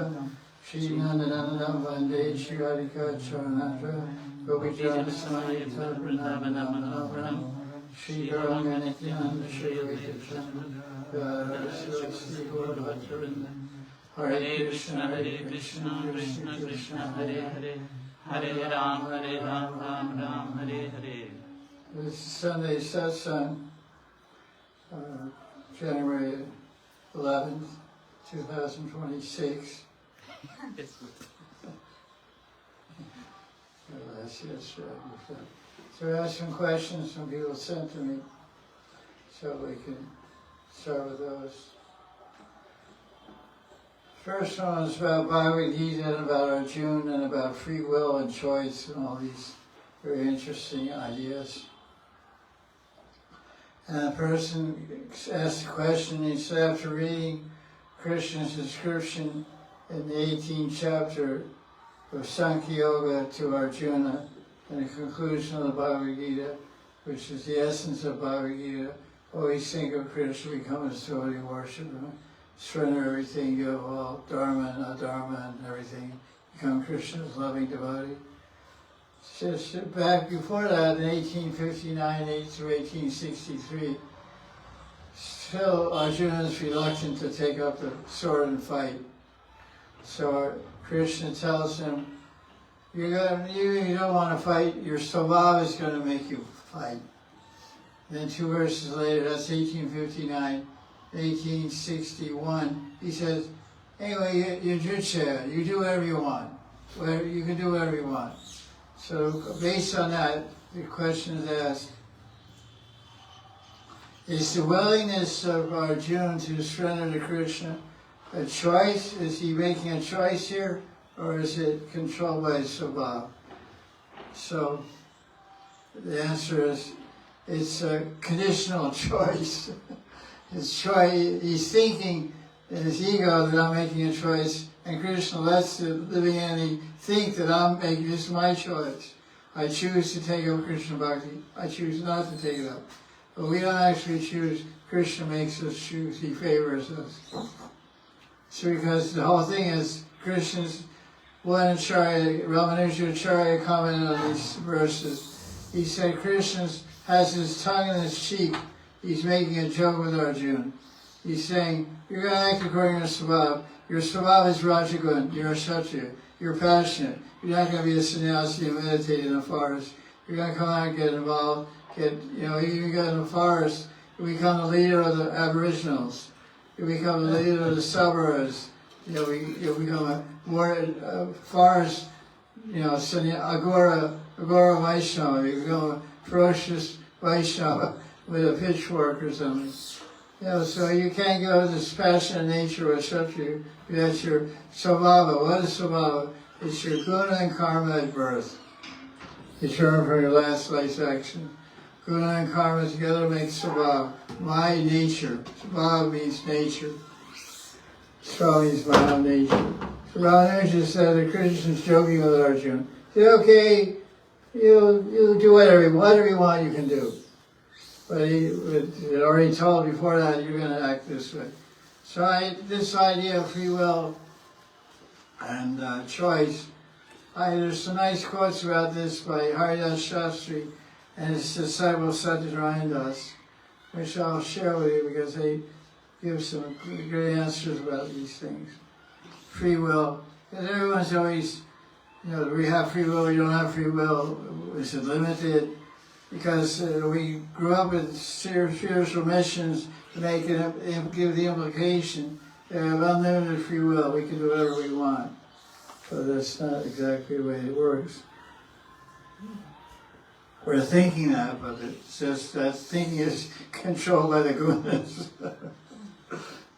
Shri Nandanandam Vande Shri Hari Katha Gopal Samayita Vrindavanam Shri Gauranga Nityananda Shri Radha Sri Gopal Hare Krishna Krishna Krishna Hare Hare Hare Ram Ram Hare Hare. This is Sunday Satsang, January 11th, 2026. So I have some questions some people sent to me, so we can start with those. First one is about Bhagavad Gita and about Arjuna and about free will and choice and all these very interesting ideas. And a person asked a question, he said, after reading Krishna's description in the 18th chapter of Sankhya Yoga to Arjuna and the conclusion of the Bhagavad Gita, which is the essence of Bhagavad Gita, always think of Krishna, become his devotee, worship him, surrender everything, give all dharma and adharma and everything, become Krishna's loving devotee. Just back before that, in 1859 through 1863, still Arjuna is reluctant to take up the sword and fight. So Krishna tells him, you don't want to fight, your svabhava is going to make you fight. Then 2 verses later, that's 1859, 1861, he says, anyway, you're Jaya, you do whatever you want. You can do whatever you want. So based on that, the question is asked, is the willingness of Arjuna to surrender to Krishna a choice? Is he making a choice here, or is it controlled by his svabhava? So the answer is, it's a conditional choice. He's thinking in his ego that I'm making a choice, and Krishna lets the living entity think that I'm making this my choice. I choose to take up Krishna Bhakti. I choose not to take it up. But we don't actually choose. Krishna makes us choose. He favors us. So because the whole thing is, Krishna's Ramanujacharya commented on these verses. He said Krishna has his tongue in his cheek. He's making a joke with Arjuna. He's saying, you're going to act according to svabhava. Your svabhava is Rajagun. You're a Kshatriya. You're passionate. You're not going to be a sannyasi and meditate in the forest. You're going to come out and get involved. You get in the forest, you become the leader of the aboriginals. You become the leader of the suburbs. You become a more forest, Agora Vaishnava. You become a ferocious Vaishnava with a pitchfork or something. So you can't go to this passionate nature of Kshatriya. That's your svabhava. What is svabhava? It's your guna and karma at birth, determined from your last life's action. Guna and karma together make svabhava, my nature. Svabhava means nature. Sva means my own nature. So Ramanuja said that Krishna's joking with Arjuna. He said, okay, you do whatever you want, you can do. But he had already told before that, you're going to act this way. So this idea of free will and choice, there's some nice quotes about this by Haridas Shastri and his disciple Satyanarayan, which I'll share with you because they give some great answers about these things. Free will, because everyone's always, we have free will, we don't have free will, is it limited? Because we grew up with spiritual missions to give the implication that we have unlimited free will, we can do whatever we want. But that's not exactly the way it works. We're thinking that, but it's just that thinking is controlled by the gunas.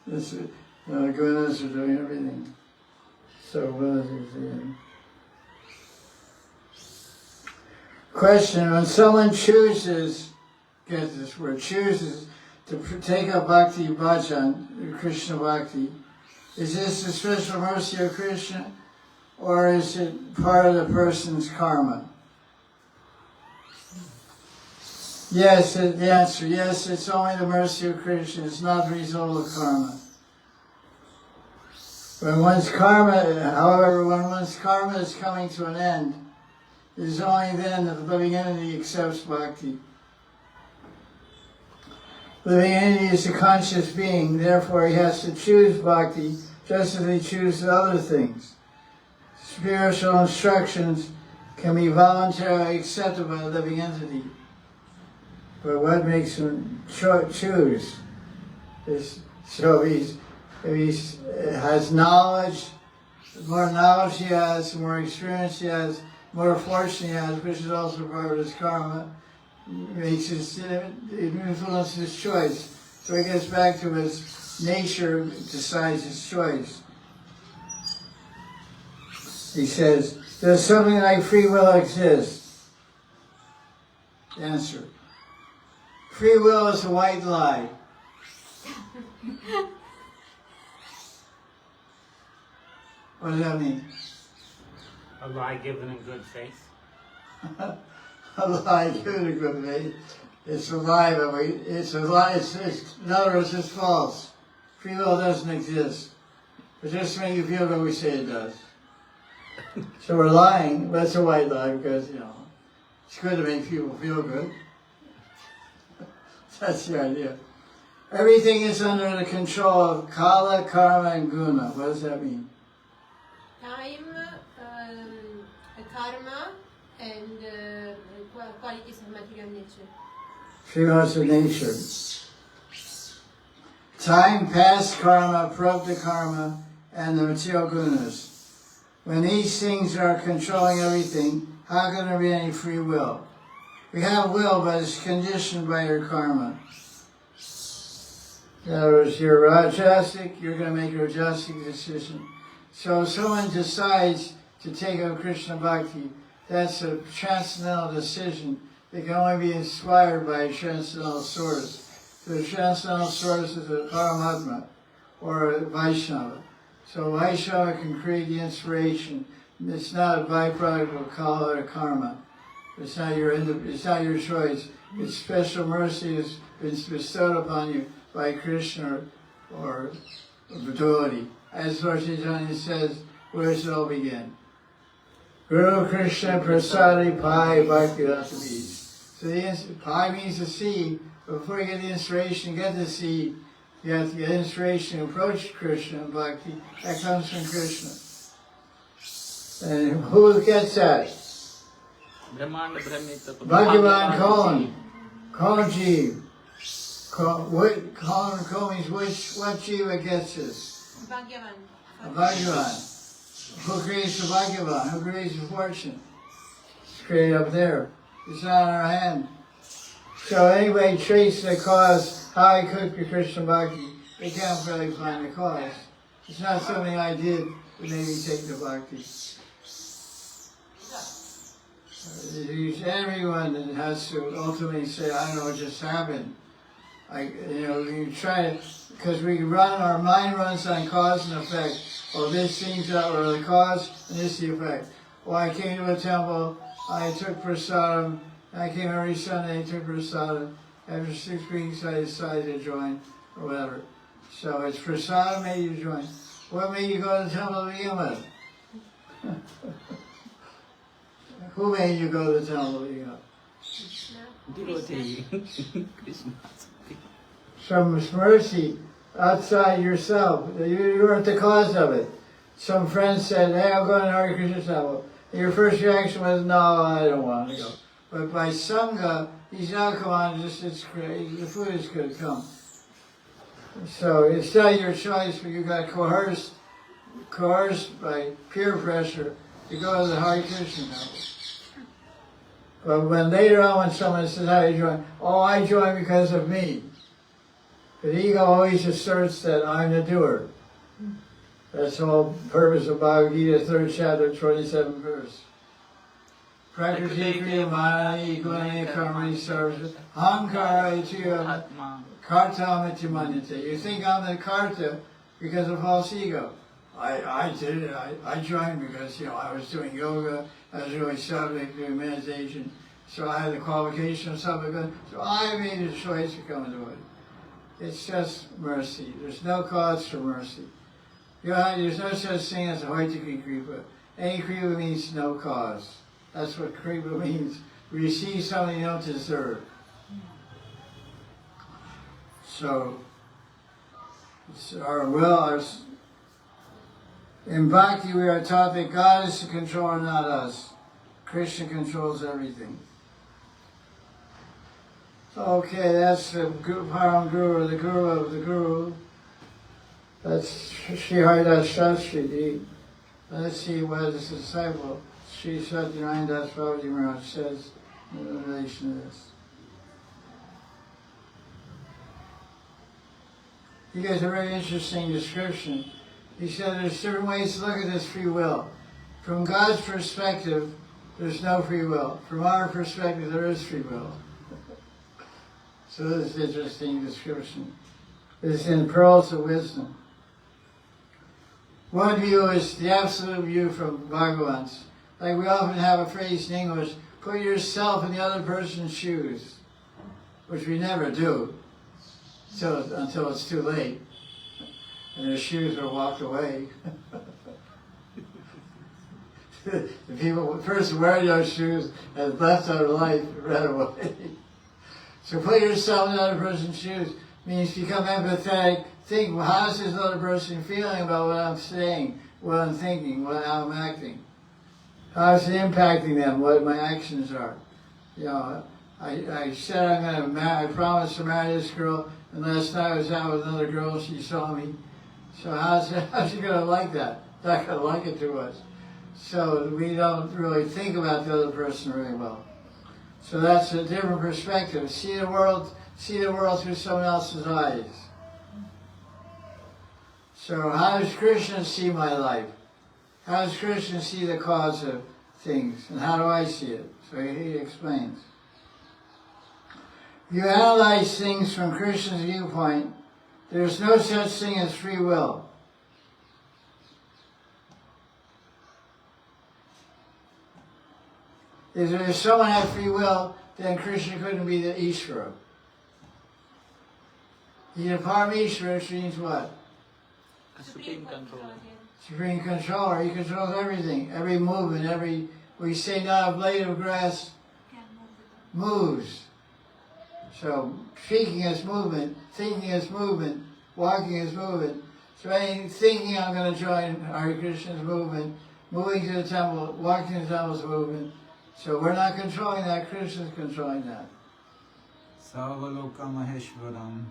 The gunas are doing everything. So what is it? Question, when someone chooses, get this word, chooses to take up Bhakti Bhajan, Krishna Bhakti, is this the special mercy of Krishna, or is it part of the person's karma? Yes, the answer, yes, it's only the mercy of Krishna, it's not the result of karma. When one's karma, however, when one's karma is coming to an end, it is only then that the living entity accepts bhakti. Living entity is a conscious being, therefore he has to choose bhakti just as he chooses other things. Spiritual instructions can be voluntarily accepted by a living entity. But what makes him choose is, so if he has knowledge, the more knowledge he has, the more experience he has, the more fortune he has, which is also part of his karma, it influences his choice. So he gets back to his nature, decides his choice. He says, does something like free will exist? Answer. Free will is a white lie. What does that mean? A lie given in good faith. A lie given in good faith. It's a lie, but it's a lie. In other words, it's false. Free will doesn't exist. But just to make you feel good, we say it does. So we're lying, but it's a white lie because, it's good to make people feel good. That's the idea. Everything is under the control of kala, karma, and guna. What does that mean? Time, karma, and qualities of material nature. Three modes of nature. Time, past karma, prapta karma, and the material gunas. When these things are controlling everything, how can there be any free will? We have will, but it's conditioned by your karma. In other words, you're rajasic, you're going to make a rajasic decision. So if someone decides to take up Krishna Bhakti, that's a transcendental decision. It can only be inspired by a transcendental source. So the transcendental source is a Paramatma or a Vaishnava. So Vaishnava can create the inspiration. It's not a byproduct of kala or karma. It's not your choice. It's special mercy has been bestowed upon you by Krishna or the devotee. As Lord Chaitanya says, where does it all begin? Guru Krishna Prasadi Pai Bhakti-Rata Bees. So the Pai means the seed. Before you get the inspiration, get the seed. You have to get inspiration to approach Krishna and Bhakti. That comes from Krishna. And who gets that? Bhagavan Kaun. Kaun Jeev. Kaun means what Jiva gets this? Bhagavan. Who creates the Bhagavan? Who creates the fortune? It's created up there. It's not in our hand. So anybody trace the cause, how I cooked the Krishna Bhakti, they can't really find the cause. It's not something I did that made me take the Bhakti. Everyone that has to ultimately say, I don't know what just happened. You try to, because our mind runs on cause and effect. Well, this seems out or the cause and this the effect. Well, I came to a temple, I took prasadam, I came every Sunday and took prasadam. After 6 weeks I decided to join or whatever. So it's prasadam made you join. What made you go to the temple to begin with? Who made you go to the temple to begin with? Some mercy outside yourself. You weren't the cause of it. Some friend said, hey, I'm going to Hari Krishna temple. Your first reaction was, no, I don't want to go. But by Sangha, he's now come on, it's great, the food is good, come. So it's not your choice, but you got coerced by peer pressure to go to the Hari Krishna temple. But when later on when someone says, how do you join? Oh, I joined because of me. But ego always asserts that I'm the doer. That's the whole purpose of Bhagavad Gita, 3rd chapter, 27th verse. Prakriti Mahanidhi Swami Karmani Sarvasa Hankara Itiya Kartam Itimanyate. You think I'm the karta because of false ego. I did it. I joined because I was doing yoga, I was doing sadhana, doing meditation, so I had the qualification of sadhana. So I made a choice to come and do it. It's just mercy. There's no cause for mercy. There's no such thing as a Hoitaki Kripa. Any Kripa means no cause. That's what Kripa means. Receive something you don't deserve. So, in Bhakti we are taught that God is the controller, not us. Krishna controls everything. Okay, that's the Param Guru, the Guru of the Guru. That's Sri Haridas Shastri. Let's see what his disciple, Sri Satyanarayana Das Babaji Maharaj, says in relation to this. He gives a very interesting description. He said there's different ways to look at this free will. From God's perspective, there's no free will. From our perspective, there is free will. So this is an interesting description. This is in Pearls of Wisdom. One view is the absolute view from Bhagavans. Like we often have a phrase in English, put yourself in the other person's shoes, which we never do until it's too late and their shoes are walked away. The person wearing those shoes has left our life right away. So put yourself in the other person's shoes means become empathetic. Think, well, how is this other person feeling about what I'm saying, what I'm thinking, how I'm acting? How is it impacting them, what my actions are? You know, I said I promised to marry this girl, and last night I was out with another girl and she saw me. So how's she going to like that? Not going to like it too much. So we don't really think about the other person really well. So that's a different perspective. See the world through someone else's eyes. So how does Krishna see my life? How does Krishna see the cause of things? And how do I see it? So he explains. You analyze things from Krishna's viewpoint. There's no such thing as free will. If someone had free will, then Krishna couldn't be the Ishvara. He's a Parameshvara, which means what? Supreme controller. Supreme controller. He controls everything, every movement, we say now a blade of grass moves. So speaking is movement, thinking is movement, walking is movement. So any thinking I'm going to join Hare Krishna's movement, moving to the temple, walking to the temple's movement. So we're not controlling that, Krishna's controlling that. Sarvaloka Maheshwaram.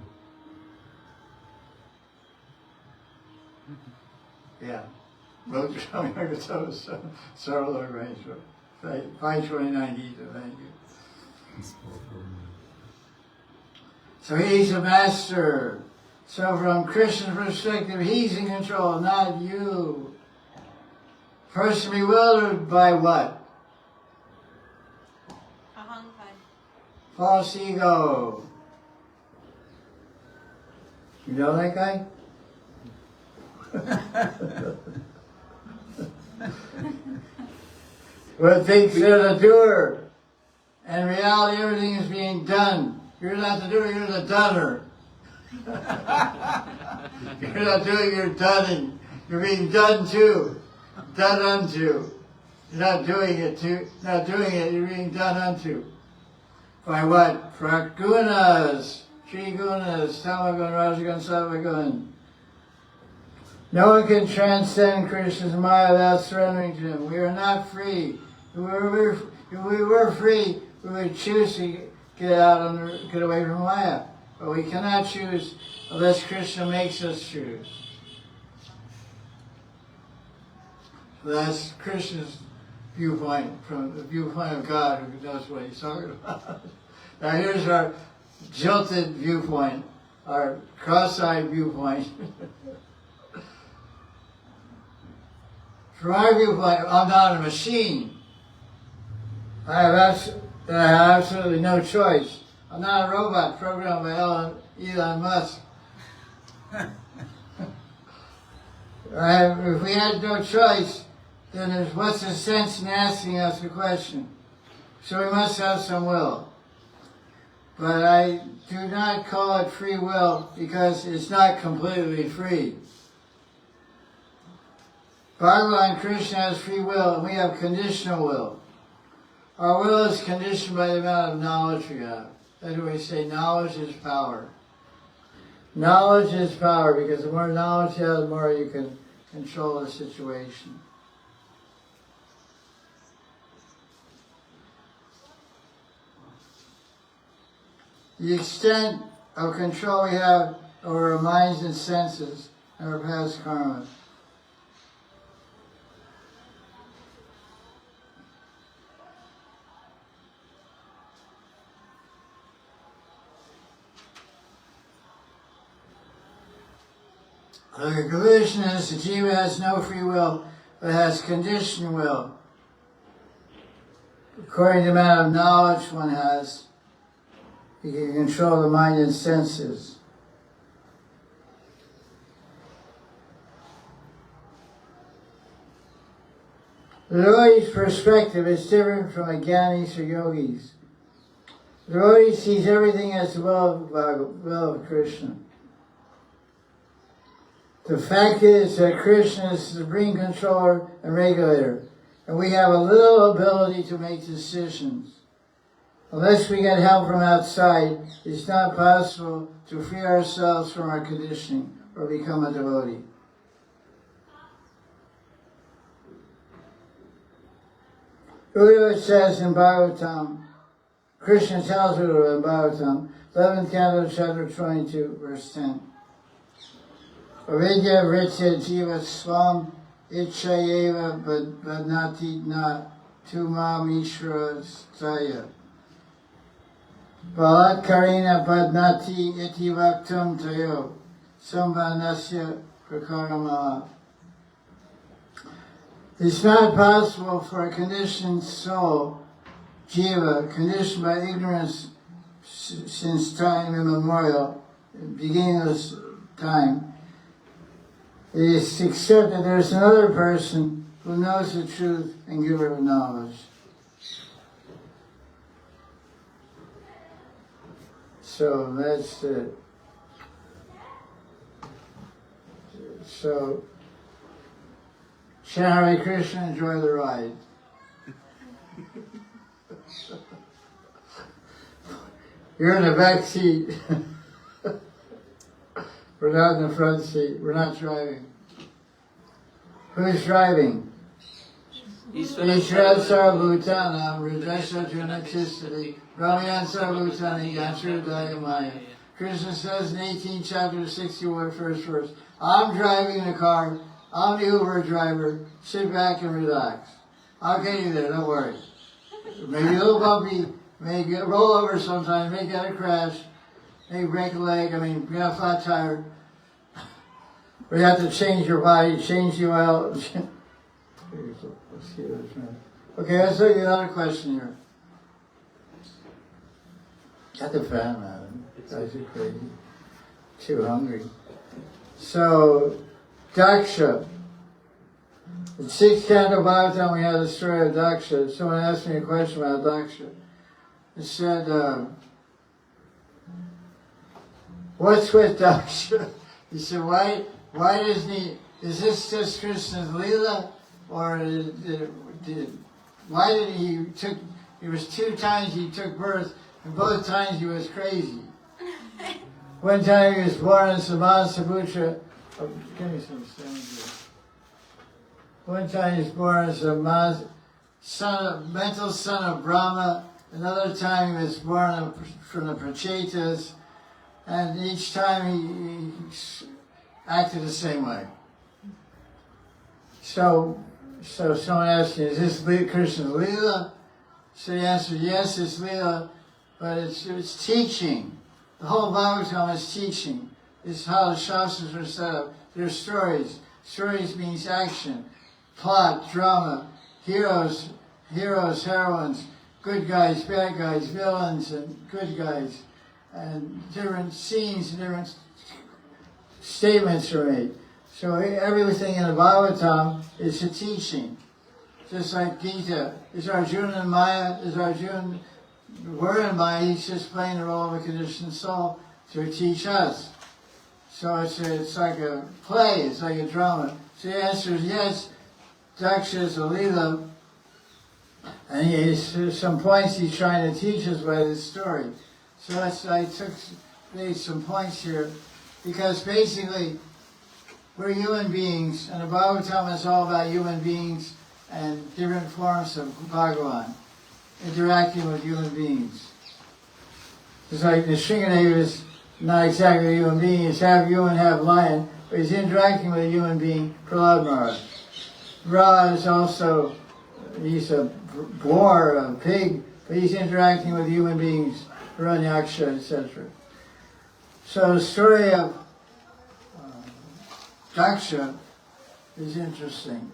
Yeah. Both Swami Hari Katha, Sarvaloka Maheshwaram. 529 Gita, thank you. So he's a master. So from Krishna's perspective, he's in control, not you. Person bewildered by what? False ego. You know that guy? Well, thinks they're the doer. In reality, everything is being done. You're not the doer, you're the doner. You're not doing, you're dunning. You're being done to. Done unto. You're not doing it, you're being done unto. By what? Pragunas, Three Gunas, Tamagun, Rajagun, Savagun. No one can transcend Krishna's Maya without surrendering to him. We are not free. If we were free, we would choose to get away from Maya. But we cannot choose unless Krishna makes us choose. So that's Krishna's viewpoint, from the viewpoint of God, who knows what he's talking about. Now here's our jilted viewpoint, our cross-eyed viewpoint. From our viewpoint, I'm not a machine. I have absolutely no choice. I'm not a robot programmed by Elon Musk. If we had no choice, then what's the sense in asking us the question? So we must have some will. But I do not call it free will because it's not completely free. Bhagavan Krishna has free will, and we have conditional will. Our will is conditioned by the amount of knowledge we have. That's why we say knowledge is power. Knowledge is power, because the more knowledge you have, the more you can control the situation. The extent of control we have over our minds and senses and our past karma. The conclusion is the jiva has no free will, but has conditioned will. According to the amount of knowledge one has, you can control the mind and senses. The devotee's perspective is different from a jnanis or yogis. The devotee sees everything as the will of Krishna. The fact is that Krishna is the supreme controller and regulator, and we have a little ability to make decisions. Unless we get help from outside, it's not possible to free ourselves from our conditioning or become a devotee. Uddhava says in Bhagavatam, Krishna tells Uddhava in Bhagavatam, 11th canto, chapter 22, verse 10. Avidya vritya jiva swam ichayeva badnati na tumam ishvara staya. Balatkarina badnati iti vaktum tayo sambanasya prakaramaha. It's not possible for a conditioned soul, jiva, conditioned by ignorance since time immemorial, beginningless time, it is to accept that there's another person who knows the truth and giver of knowledge. So that's it. So, chant Hare Krishna, enjoy the ride. You're in the back seat. We're not in the front seat. We're not driving. Who's driving? Ishvara Sarvabhutana, Rudresha Junachistati, Brahmayan Sarvabhutani, Yachurudaya Maya. Krishna says in 18th chapter 61, first verse, I'm driving the car, I'm the Uber driver, sit back and relax. I'll get you there, don't worry. Maybe a little bumpy, may get roll over sometimes, may get a crash, may break a leg, get a flat tire. We have to change your body, change you out. Let's see what's right. Okay, let's look at another question here. Got the fan, man. Guys are crazy. Too hungry. So, Daksha. In 6th canto Bhagavatam, we had the story of Daksha. Someone asked me a question about Daksha. It said, what's with Daksha? He said, why doesn't he, is this just Krishna's Leela? Or why did it was 2 times he took birth, and both times he was crazy. One time he was born as Samansaputra. Oh, give me some stones here. One time he was born as a mental son of Brahma. Another time he was born from the Prachetas. And each time he acted the same way. So someone asked me, is this Krishna's Leela? So the answer, yes, it's Leela, but it's teaching. The whole Bhagavatam is teaching. This is how the Shastras are set up. They're stories. Stories means action, plot, drama, heroes, heroines, good guys, bad guys, villains, and good guys. And different scenes and different statements are made. So everything in the Bhagavatam is a teaching. Just like Gita. Is Arjuna and Maya, we're in Maya, he's just playing the role of a conditioned soul to teach us. So it's like a play, it's like a drama. So the answer is yes, Daksha is a Leela, and he's some points he's trying to teach us by this story. So I made some points here, because basically we're human beings, and the Bhagavatam is all about human beings and different forms of Bhagavan, interacting with human beings. It's like the Sringadeva is not exactly a human being, he's half human, half lion, but he's interacting with a human being, Prahlad Maharaj. Ra is also, he's a boar, a pig, but he's interacting with human beings, Hiranyaksha, etc. So the story of Daksha is interesting,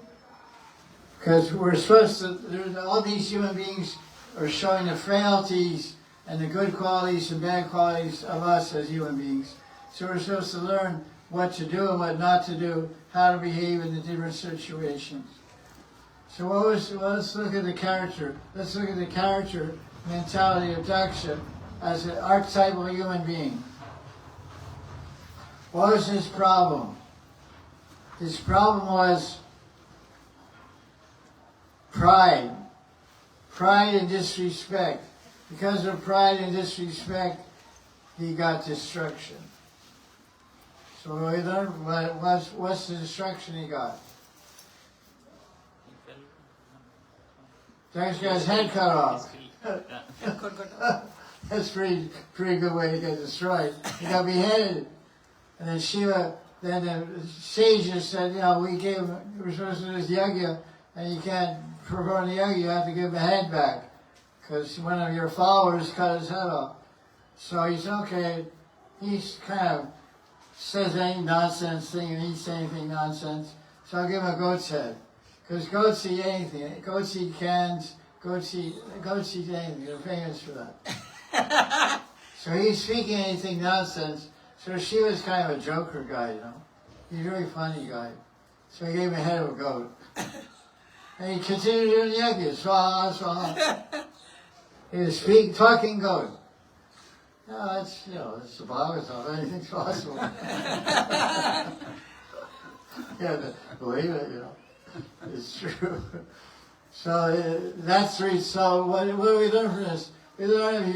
because we're supposed to, all these human beings are showing the frailties and the good qualities and bad qualities of us as human beings. So we're supposed to learn what to do and what not to do, how to behave in the different situations. So let's look at the character. Let's look at the character mentality of Daksha as an archetypal human being. What was his problem? His problem was pride. Pride and disrespect. Because of pride and disrespect, he got destruction. So we learned what's the destruction he got. Daksha got his head cut off. That's pretty good way to get destroyed. He got beheaded. And then Shiva, then the sages said, we're supposed to do this yajna, and you can't perform the yajna, you have to give the head back, because one of your followers cut his head off. So he said, okay, he's kind of says any nonsense thing, and he's saying anything nonsense, so I'll give him a goat's head. Because goats eat anything. Goats eat cans, goats eat anything. They're famous for that. So he's speaking anything nonsense. So she was kind of a joker guy, He's a really funny guy. So he gave him a head of a goat. And he continued doing the yajna, swaha, swaha. He was talking goat. No, it's the Bhagavatam, anything's possible. You have to believe it, It's true. So that's so what do we learn from this? We learn if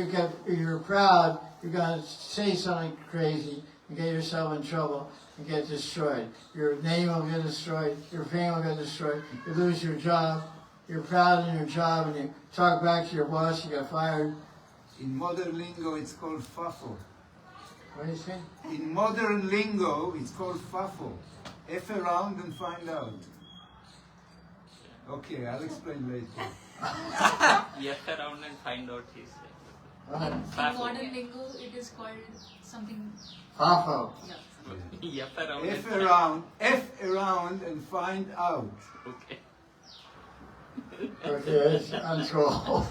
you're proud, you're going to say something crazy and get yourself in trouble and get destroyed. Your name will get destroyed, your fame will get destroyed, you lose your job, you're proud in your job and you talk back to your boss, you get fired. In modern lingo, it's called fafo. What do you say? In modern lingo, it's called fafo. F around and find out. Okay, I'll explain later. Yes, around and find out, he said. What? In modern lingo, it is called something. Fafo. Yeah. F around and find out. Okay. Okay, it's untrolled.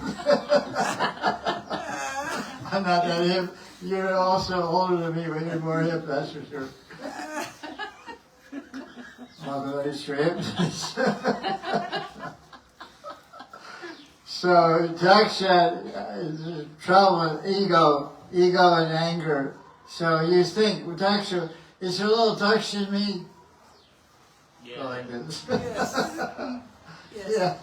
I'm not that hip. You're also older than me, but you're more hip, that's for sure. Although it's your hip. So Daksha is trouble with ego and anger. So you think, Daksha, is there a little Daksha in me? Yeah. Go like this. Yes. Yeah,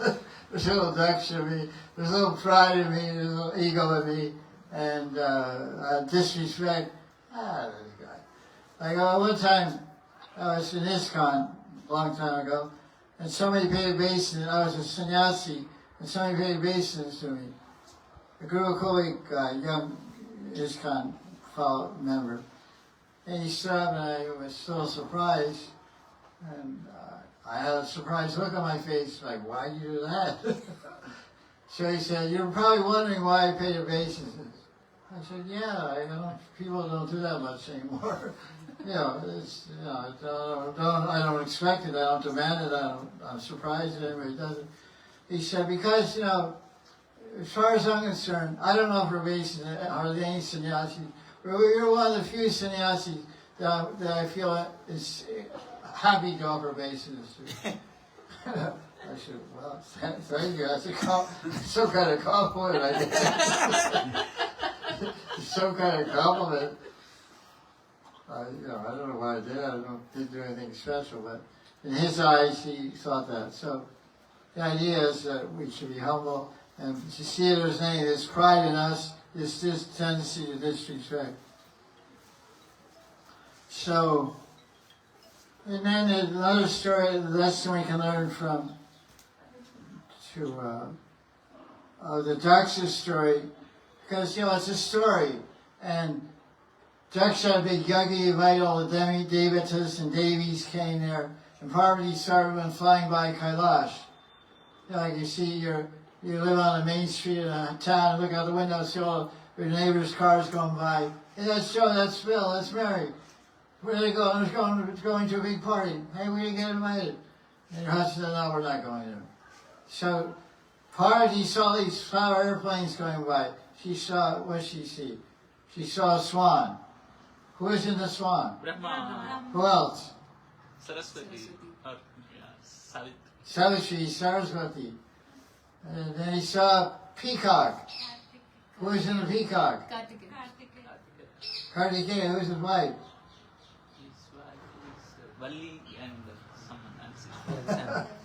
there's a little Daksha in me. There's a little pride in me. There's a little ego in me, and disrespect. This guy. Like one time, I was in ISKCON a long time ago, and somebody paid obeisance. I was a sannyasi, and somebody paid obeisance to me. A Guru Kulik guy, young ISKCON member. And he stood up, and I was still surprised. And I had a surprised look on my face, like, why'd you do that? So he said, you're probably wondering why I paid obeisances. I said, yeah, people don't do that much anymore. I don't expect it, I don't demand it, I'm surprised that anybody does it. He said, because, as far as I'm concerned, I don't know if obeisances are there any sannyasis. You're one of the few sannyasis that I feel is happy to offer obeisances to. I said, well, thank you. That's some kind of compliment, I guess. Some kind of compliment. I don't know what I did. I didn't do anything special, but in his eyes, he thought that. So The idea is that we should be humble, and to see there's this pride in us, this tendency to disrespect. So, and then another story, the lesson we can learn from the Daksha story, because it's a story, and Daksha, a big yagi, invited all the devatas and devis came there, and Parvati started when flying by Kailash. Like you see, you live on the main street in a town, look out the window, see all your neighbors' cars going by. Hey, that's Joe, that's Phil, that's Mary. Where are they going? It's going to a big party. Hey, we didn't get invited. And your husband said, no, we're not going there. So Parvati saw these flower airplanes going by. She saw, what did she see? She saw a swan. Who is in the swan? Brahma. Who else? Saraswati. Or, Savitri. Savitri, Saraswati. And then he saw a peacock. Who is in the peacock? Kartikeya, who is his wife? His wife is Valli and someone else.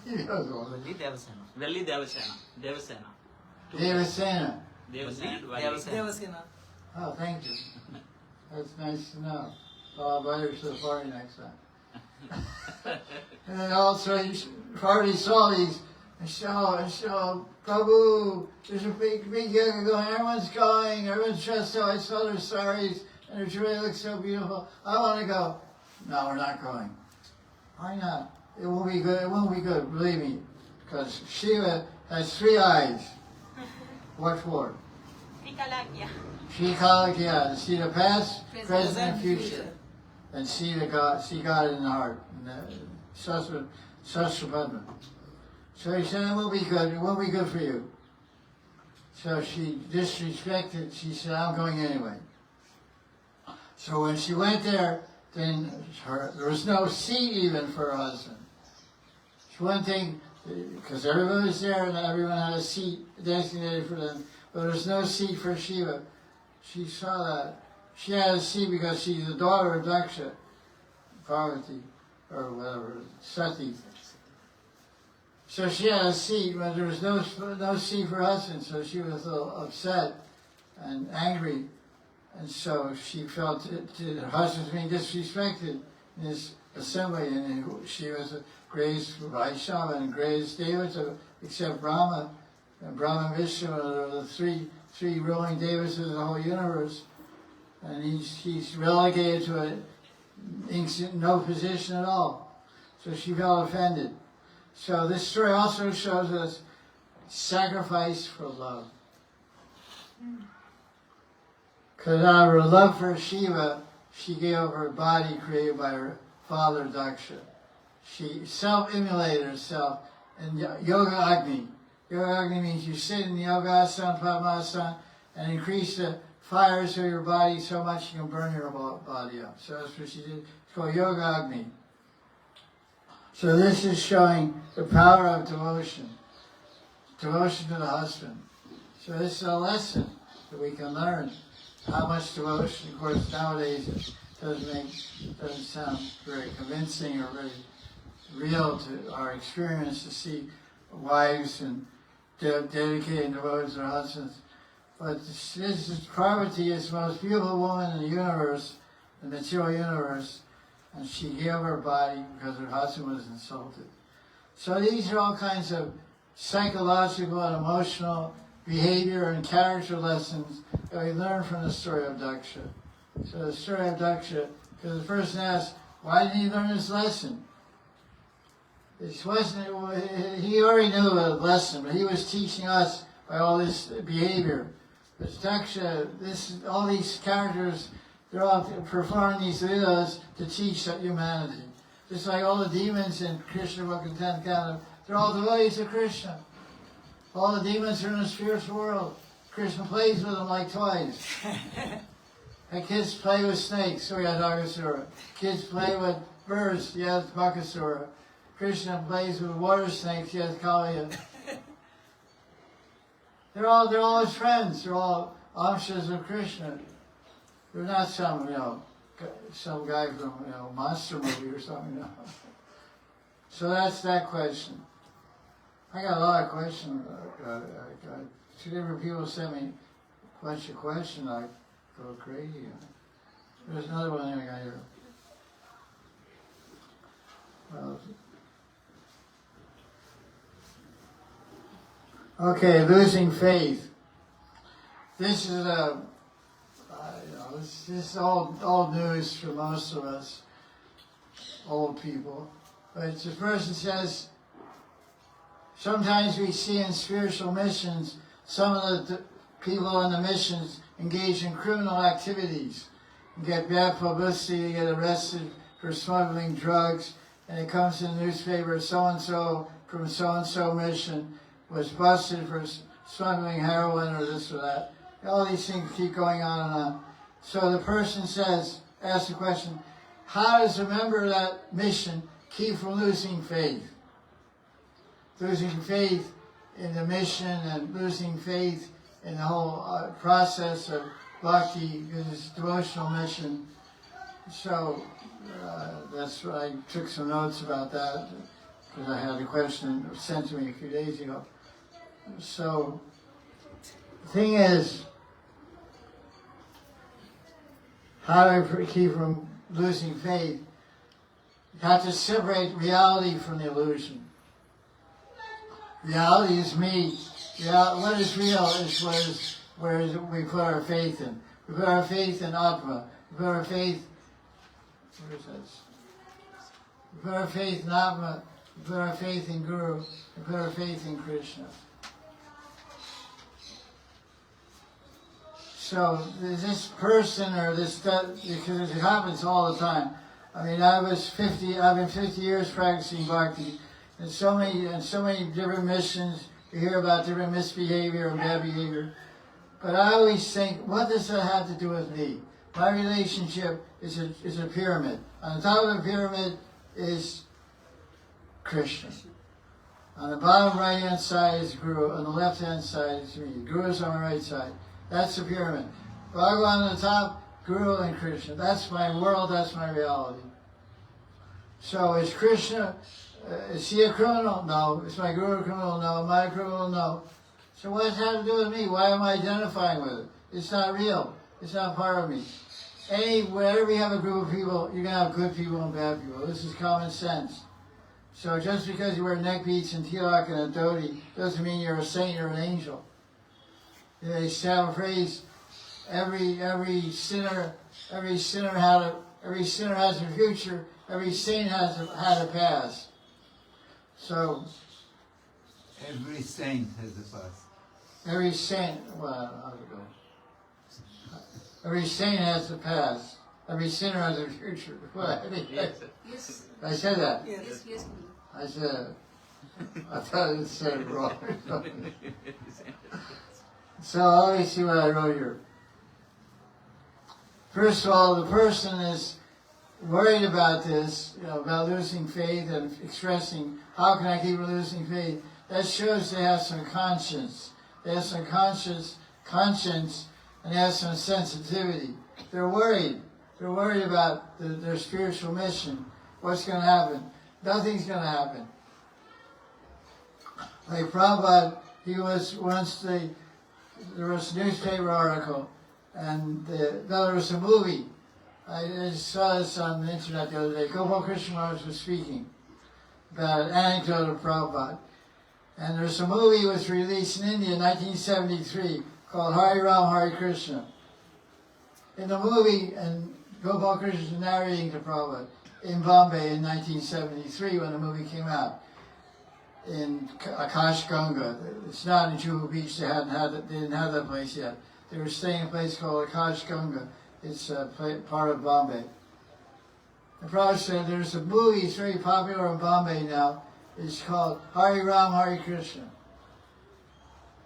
He knows all Valli Devasena. Valli Devasena. Devasena. Devasena. Devasena and Valli. Devasena. Oh, thank you. That's nice to know. Well, I'll invite her to the party next time. And then also, Parvati saw these, and so, Prabhu, there's a big yoga going, everyone's dressed up, I saw their saris, and their jewelry looks so beautiful. I want to go. No, we're not going. Why not? It won't be good, believe me. Because Shiva has 3 eyes. What for? Shikalagya, to see the past, present, and future. And see God in the heart. Sasrapadma. So he said, it won't be good for you. So she disrespected, she said, I'm going anyway. So when she went there, then there was no seat even for her husband. One thing, because everyone was there and everyone had a seat designated for them, but there was no seat for Shiva. She saw that. She had a seat because she's the daughter of Daksha, Parvati, or whatever, Sati. So she had a seat, but there was no seat for her husband, so she was a little upset and angry. And so she felt her husband was being disrespected in this assembly, and she was the greatest Vaishnava and greatest Devata, except Brahma. And Brahma and Vishnu are the three ruling Devatas of the whole universe. And he's relegated to no position at all. So she felt offended. So this story also shows us sacrifice for love. Because out of her love for Shiva, she gave up her body created by her father Daksha. She self-immolated herself in Yoga Agni. Yoga Agni means you sit in the Yoga Asana, Padmasana, and increase the fires of your body so much you can burn your body up. So that's what she did. It's called Yoga Agni. So this is showing the power of devotion. Devotion to the husband. So this is a lesson that we can learn. How much devotion, of course, nowadays it doesn't sound very convincing or very real to our experience to see wives and dedicated devoted to their husbands. But this is Parvati is the most beautiful woman in the universe, the material universe, and she gave her body because her husband was insulted. So these are all kinds of psychological and emotional behavior and character lessons that we learn from the story of Daksha. So the story of Daksha, because the person asks, why didn't he learn this lesson? He already knew the lesson, but he was teaching us by all this behavior. But Daksha, all these characters, they're all performing these videos to teach humanity. Just like all the demons in Krishna book and 10th Canto, they're all devotees of Krishna. All the demons are in the spiritual world. Krishna plays with them like toys. And kids play with snakes, so he has Agasura. Kids play with birds, he has Bakasura. Krishna plays with water snakes, he has Kaliya. They're all his friends. They're all amshas of Krishna. They're not some guy from monster movie or something. So that's that question. I got a lot of questions. Two different people sent me a bunch of questions. I go crazy. There's another one I got here. Well, okay, losing faith. This is this is old news for most of us, old people. But the person says, sometimes we see in spiritual missions, some of the people on the missions engage in criminal activities, and get bad publicity, get arrested for smuggling drugs, and it comes in the newspaper, so-and-so from so-and-so mission was busted for smuggling heroin or this or that. All these things keep going on and on. So the person asks the question, how does a member of that mission keep from losing faith? Losing faith in the mission and losing faith in the whole process of bhakti, because it's devotional mission. So that's what I took some notes about that, because I had a question sent to me a few days ago. So the thing is, how do I keep from losing faith? You have to separate reality from the illusion. Reality is me. What is real is where we put our faith in. We put our faith in Atma. We put our faith, where is that? We put our faith in Atma. We put our faith in Guru. We put our faith in Krishna. So this person or this, because it happens all the time. I mean, I've been 50 years practicing bhakti, and so many different missions. You hear about different misbehavior or bad behavior. But I always think, what does that have to do with me? My relationship is a pyramid. On the top of the pyramid is Krishna. On the bottom right-hand side is Guru. On the left-hand side is me. Guru is on the right side. That's the pyramid. Bhagavan on the top, Guru and Krishna. That's my world, that's my reality. So is Krishna, is he a criminal? No. Is my Guru a criminal? No. Am I a criminal? No. So what does that have to do with me? Why am I identifying with it? It's not real. It's not part of me. Whenever you have a group of people, you're going to have good people and bad people. This is common sense. So just because you wear neck beads and tilak and a dhoti doesn't mean you're a saint or an angel. They have a phrase, every sinner has a future, every saint had a past. So every saint has a past. Every saint, well, how's it go? Every saint has a past. Every sinner has a future. What? Yes. I said that. Yes. I said it. I thought it said it wrong. So let me see what I wrote here. First of all, the person is worried about this, about losing faith and expressing, how can I keep losing faith? That shows they have some conscience. They have some conscience, and they have some sensitivity. They're worried. They're worried about their spiritual mission. What's going to happen? Nothing's going to happen. Like Prabhupada, he was once there was a newspaper article, and there was a movie. I saw this on the internet the other day. Gopal Krishna Maharaj was speaking about an anecdote of Prabhupada. And there's a movie that was released in India in 1973 called Hari Ram, Hari Krishna. In the movie, and Gopal Krishna is narrating to Prabhupada in Bombay in 1973 when the movie came out. In Akash Ganga. It's not in Juhu Beach. They didn't have that place yet. They were staying in a place called Akash Ganga. It's part of Bombay. The Prabhupada said there's a movie, it's very popular in Bombay now. It's called Hari Ram, Hari Krishna.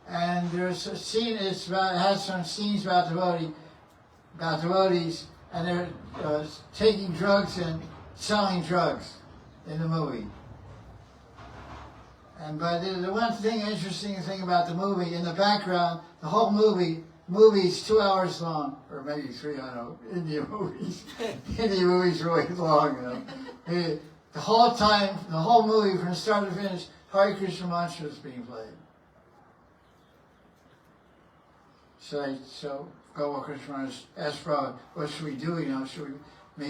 And there's a scene, it has some scenes about devotees, and they're taking drugs and selling drugs in the movie. But the one interesting thing about the movie, in the background, the whole movie's 2 hours long, or maybe 3, I don't know, Indian movies. Indian movies are really long, The whole time, the whole movie from start to finish, Hari Krishna mantra is being played. So Gopal Krishna Maharaj asked Prabhupada, what should we do? Should we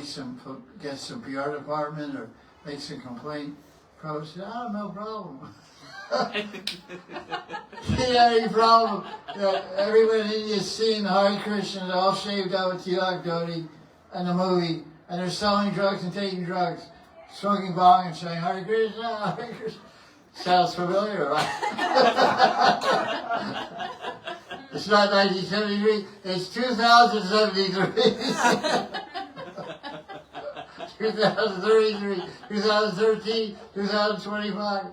get some PR department or make some complaint? Prabhupada said, no problem. He had any problem. Everyone in India is seeing the Hari Krishna, they're all shaved out with tilak dhoti and the movie, and they're selling drugs and taking drugs, smoking bong and saying, Hari Krishna, Hari Krishna. Sounds familiar, right? It's not 1973, it's 2073. 2033, 2013, 2025,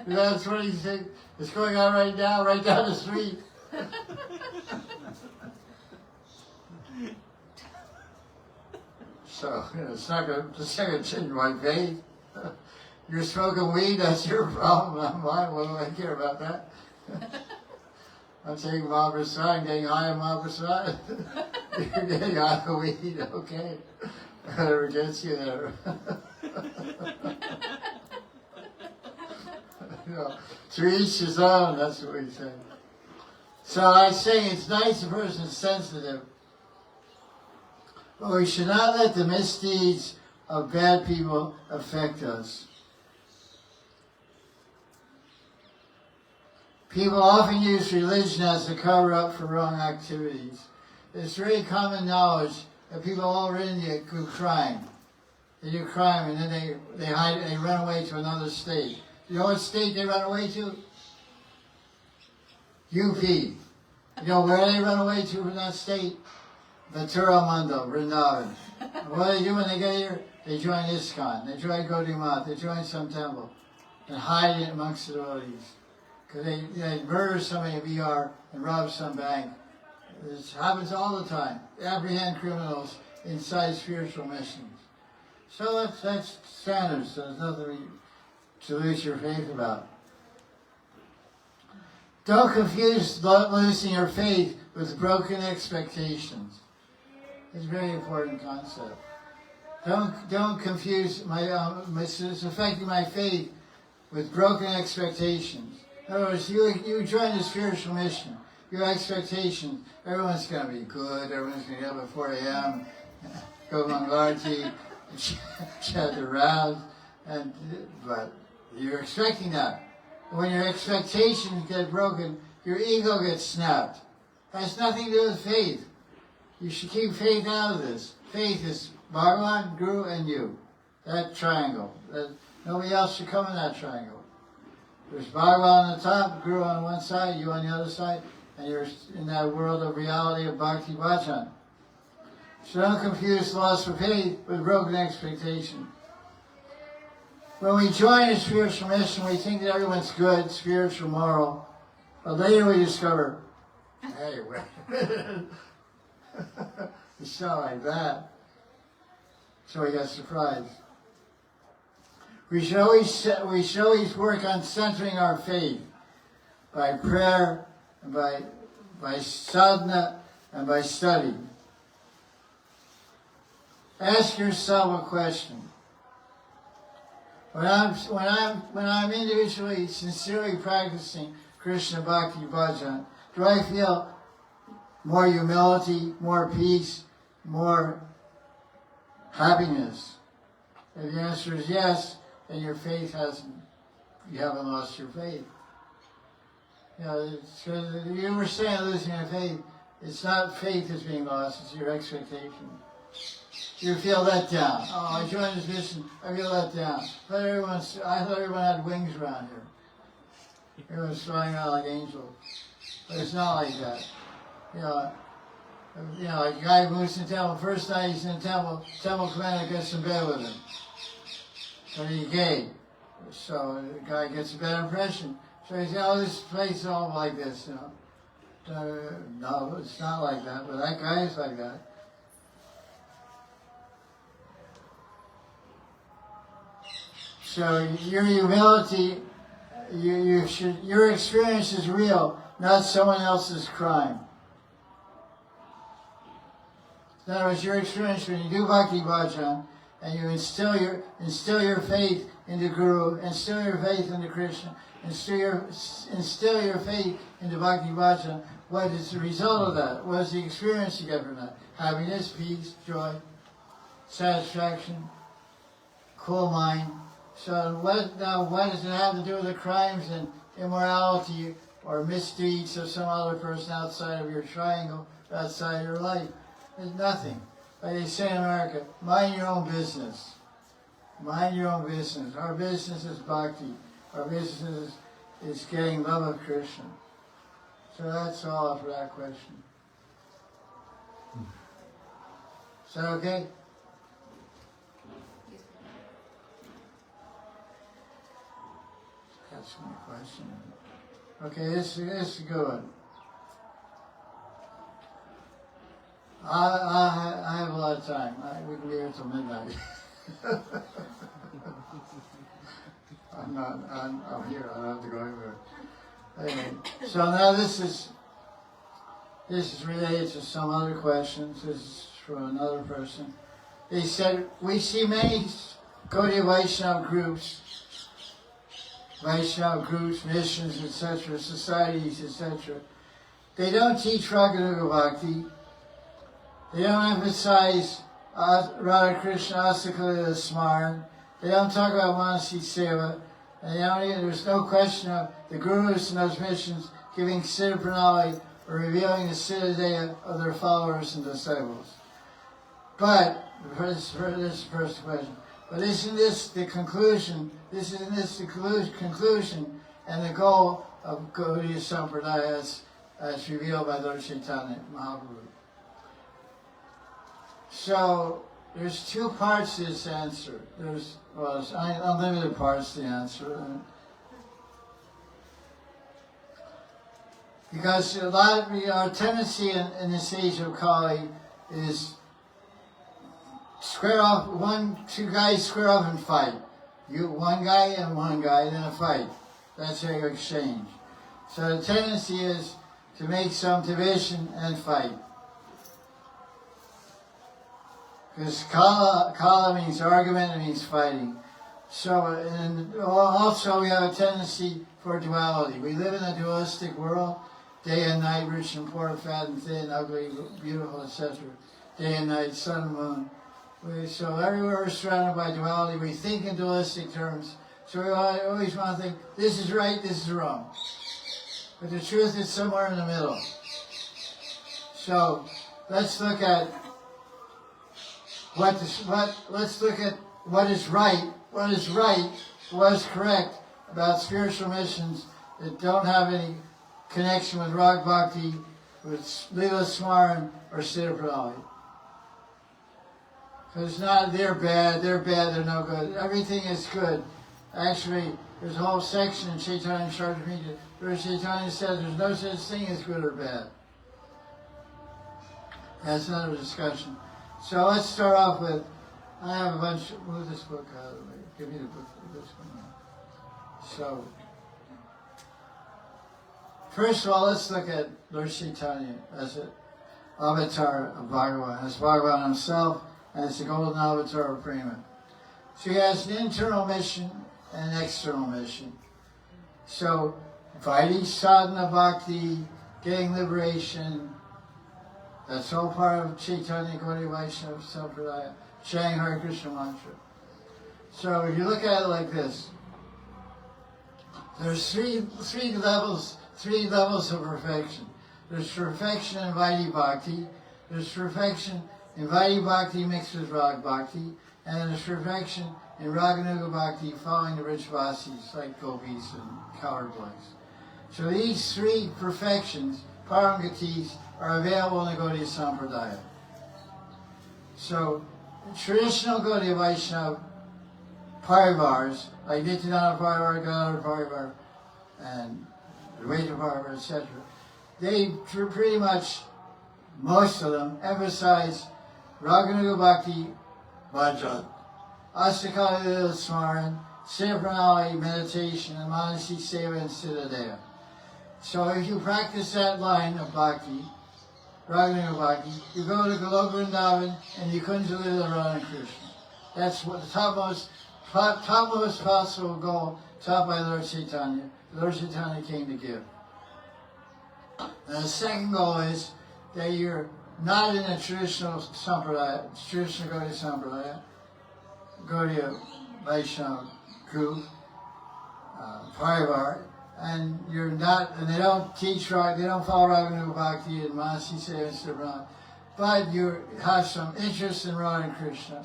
2026. It's going on right now, right down the street. So, it's not going to change my faith. You're smoking weed, that's your problem, not mine. What do I care about that? I'm taking Maharaj, getting high on Maharaj. You're getting high on weed, okay. Whatever gets you there. To each his own, that's what we say. So I say it's nice a person's sensitive, but we should not let the misdeeds of bad people affect us. People often use religion as a cover-up for wrong activities. It's very common knowledge that people all over India do crime. They do crime and then they hide and they run away to another state. You know what state they run away to? UP. You know where they run away to from that state? Mathura Mandal, Vrindavan. What do they do when they get here? They join ISKCON, they join Gaudiya Vaisnava, they join some temple and hide it amongst the devotees. Because they murder somebody in VR and rob some bank. This happens all the time. They apprehend criminals inside spiritual missions. So that's standards. So there's nothing to lose your faith about. Don't confuse losing your faith with broken expectations. It's a very important concept. Don't confuse it's affecting my faith with broken expectations. In other words, you join the spiritual mission. Your expectation, everyone's going to be good, everyone's going to get up at 4 a.m., go Mangalarti, chant the rounds, but you're expecting that. When your expectations get broken, your ego gets snapped. It has nothing to do with faith. You should keep faith out of this. Faith is Bhagavan, Guru, and you. That triangle. Nobody else should come in that triangle. There's Bhagavan on the top, Guru on one side, you on the other side, and you're in that world of reality of Bhakti Bhajan. So don't confuse loss of faith with broken expectation. When we join a spiritual mission, we think that everyone's good, spiritual, moral, but later we discover, hey, it's not like that. So we got surprised. We should always work on centering our faith by prayer, and by sadhana, and by study. Ask yourself a question. When I'm individually, sincerely practicing Krishna Bhakti Bhajan, do I feel more humility, more peace, more happiness? If the answer is yes, then your faith you haven't lost your faith. You were saying losing your faith, it's not faith that's being lost, it's your expectation. You feel let down. Oh, I joined this mission, I feel let down. I thought everyone had wings around here. Everyone's flying around like angels. But it's not like that. Like a guy moves in the temple, first night he's in the temple commander gets in bed with him. But he's gay. So the guy gets a bad impression. So he says, oh, this place is all like this, No, it's not like that, but that guy is like that. So your humility, your experience is real, not someone else's crime. In other words, your experience when you do Bhakti Bhajan and you instill your faith into Guru, instill your faith into Krishna, instill your faith into Bhakti Vacha, what is the result of that? What is the experience you get from that? Happiness, peace, joy, satisfaction, cool mind. So what does it have to do with the crimes and immorality or misdeeds of some other person outside of your triangle, outside your life? There's nothing. Like they say in America, mind your own business. Mind your own business. Our business is bhakti. Our business is getting love of Krishna. So that's all for that question. Is that okay? Got so many questions. Okay, this is a good one. I have a lot of time. We can be here till midnight. I'm here. I don't have to go anywhere. Anyway, so now this is related to some other questions. This is from another person. They said, we see many Gaudiya Vaisnava groups, missions, etc., societies, etc. They don't teach Raganuga Bhakti. They don't emphasize Radha Krishna Asakalila Smaran. They don't talk about Manasi Seva. And there's no question of the gurus in those missions giving Siddha Pranali or revealing the Siddha of their followers and disciples. But, this is the first question, but isn't this the conclusion, conclusion and the goal of Gaudiya Sampradaya as revealed by Lord Chaitanya Mahaprabhu? So, there's two parts to this answer. There's unlimited parts to the answer. Because a lot of our tendency in this age of Kali is square off, two guys square off and fight. One guy, then a fight. That's how you exchange. So the tendency is to make some division and fight. Because kala means argument, it means fighting. So, and also we have a tendency for duality. We live in a dualistic world, day and night, rich and poor, fat and thin, ugly, beautiful, etc. Day and night, sun and moon. So everywhere we're surrounded by duality, we think in dualistic terms. So we always want to think, this is right, this is wrong. But the truth is somewhere in the middle. So let's look at let's look at what is right, what is correct about spiritual missions that don't have any connection with Rag Bhakti, with Leela Smaran, or Siddha Pranali. Because they're bad, they're no good. Everything is good. Actually, there's a whole section in Chaitanya Charitamrita where Chaitanya says there's no such thing as good or bad. That's another discussion. So let's start off with, I have a bunch, move this book out of the way. Give me the book for this one. So, first of all, let's look at Lord Chaitanya as an avatar of Bhagavan, as Bhagavan himself, as the golden avatar of Prema. So he has an internal mission and an external mission. So, Vaidhi sadhana bhakti, getting liberation, that's all part of Chaitanya Gaudiya Vaisnava Sampradaya, chanting Hari Krishna mantra. So if you look at it like this, there's three levels of perfection. There's perfection in Vaidhi Bhakti, there's perfection in Vaidhi Bhakti mixed with Rag Bhakti, and there's perfection in Raganuga Bhakti following the rich Vasis like gopis and cowherd boys. So these three perfections, Paramgatis, are available in the Gaudiya Sampradaya. So, traditional Gaudiya Vaishnava Parivars, like Nityananda Parivar, Gadadhar Parivar, and Advaita Parivar, etc., they pretty much, most of them, emphasize Raganuga Bhakti Bhajan, Astakali Lila Smaran, Siddha Pranali meditation, and Manasi Seva and Siddha. So if you practice that line of Bhakti, Raganuga Bhakti, you go to Goloka Vrindavan and you Kunja Lila Radha Krishna. That's what the topmost topmost possible goal taught by Lord Chaitanya. Lord Chaitanya came to give. And the second goal is that you're not in a traditional sampradaya, traditional Gaudiya sampradaya, Gaudiya Vaisnava group, parivar, and you're not, and they don't teach Raga, they don't follow Raganuga Bhakti and Manasi Seva and Siddhanta, but you have some interest in Radha and Krishna.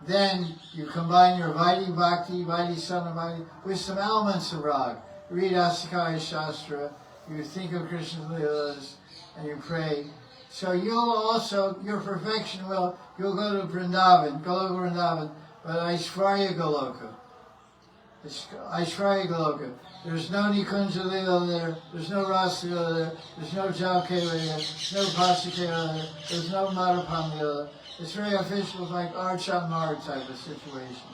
Then you combine your Vaidhi Bhakti, Vaidhi Sadhana Bhakti, with some elements of Raga. You read Asakaya Shastra, you think of Krishna's Leelas, and you pray. So you'll also, your perfection you'll go to Vrindavan, Goloka Vrindavan, but Aishwarya Goloka. It's Aishwarya Goloka. There's no Nikunja Leela there, there's no Rasa Leela there, there's no Jalkela there, there's no Pasakela there, there's no Madhapan Leela. It's very official, like Archan Marg type of situation.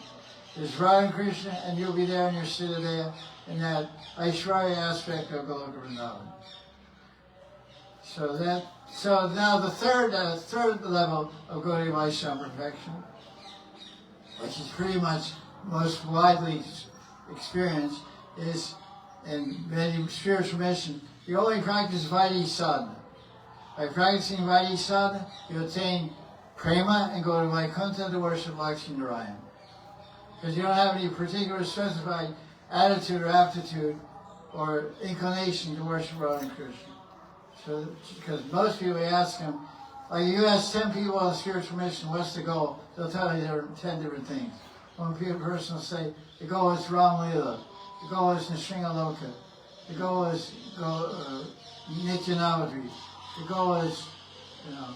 There's Radha and Krishna, and you'll be there in your Siddhaya in that Aishwarya aspect of Goloka Vrindavan. So now the third level of Gaudiya Vaishnava perfection, which is pretty much most widely experienced, is in many spiritual missions. You only practice Vaidhi sadhana. By practicing Vaidhi sadhana, you attain prema and go to Vaikuntha to worship Lakshmi Narayan. Because you don't have any particular specified attitude or aptitude or inclination to worship Radha and Krishna. So, because most people, you ask them, like you ask 10 people on a spiritual mission, what's the goal? They'll tell you there are 10 different things. One person will say, the goal is Ram Leela, the goal is Nrsimhaloka, the goal is Nityanavadri, the goal is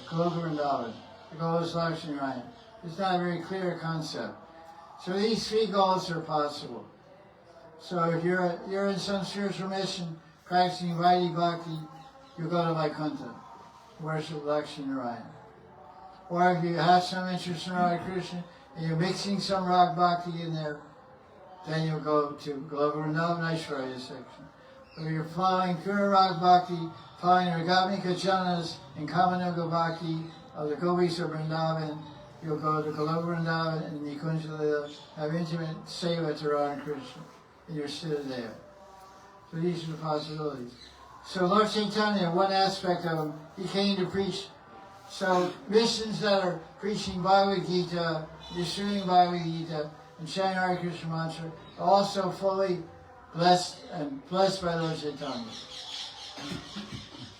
Goloka Vrindavan, the goal is Lakshmi Narayan. It's not a very clear concept. So these three goals are possible. So if you're in some spiritual mission, practicing Vaidhi Bhakti, you go to Vaikuntha, worship Lakshmi Narayan. Or if you have some interest in Radha Krishna, and you're mixing some Rag Bhakti in there, then you'll go to Goloka Vrindavan Aishwarya section. If you're following pure Rag Bhakti, following Ragatmika Janas and Kamanuga Bhakti of the Gopis of Vrindavan, you'll go to Goloka Vrindavan and Nikunja Leela, have intimate seva to Radha Krishna in your Siddhaya. So these are the possibilities. So Lord Chaitanya, one aspect of him, he came to preach. So missions that are preaching Bhagavad Gita, distributing Bhagavad Gita, and chanting Hari Krishna mantra are also fully blessed by Lord Chaitanya.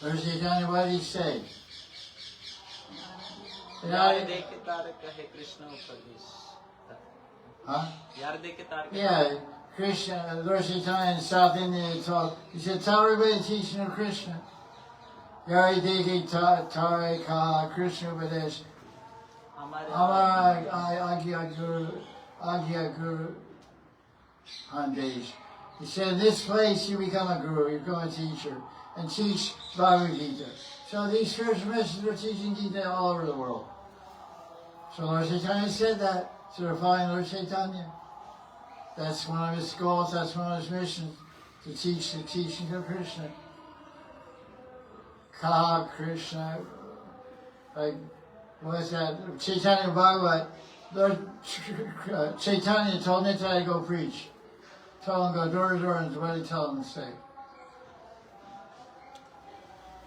Lord Chaitanya, what did he say? Huh? Yeah. Krishna, Lord Chaitanya in South India taught, he said, tell everybody the teaching of Krishna. Yari Degi Tare Ka Krishna Upadesh. Amara Agya Guru Handesh. He said, in this place you become a guru, you become a teacher, and teach Bhagavad Gita. So these spiritual missions are teaching Gita all over the world. So Lord Chaitanya said that, so they're following Lord Chaitanya. That's one of his goals, that's one of his missions, to teach the teachings of Krishna. Ka Krishna, like, what is that? Chaitanya Bhagavat, Lord Chaitanya told Nitai to go preach. Told him go door to door, and what did he tell him to say?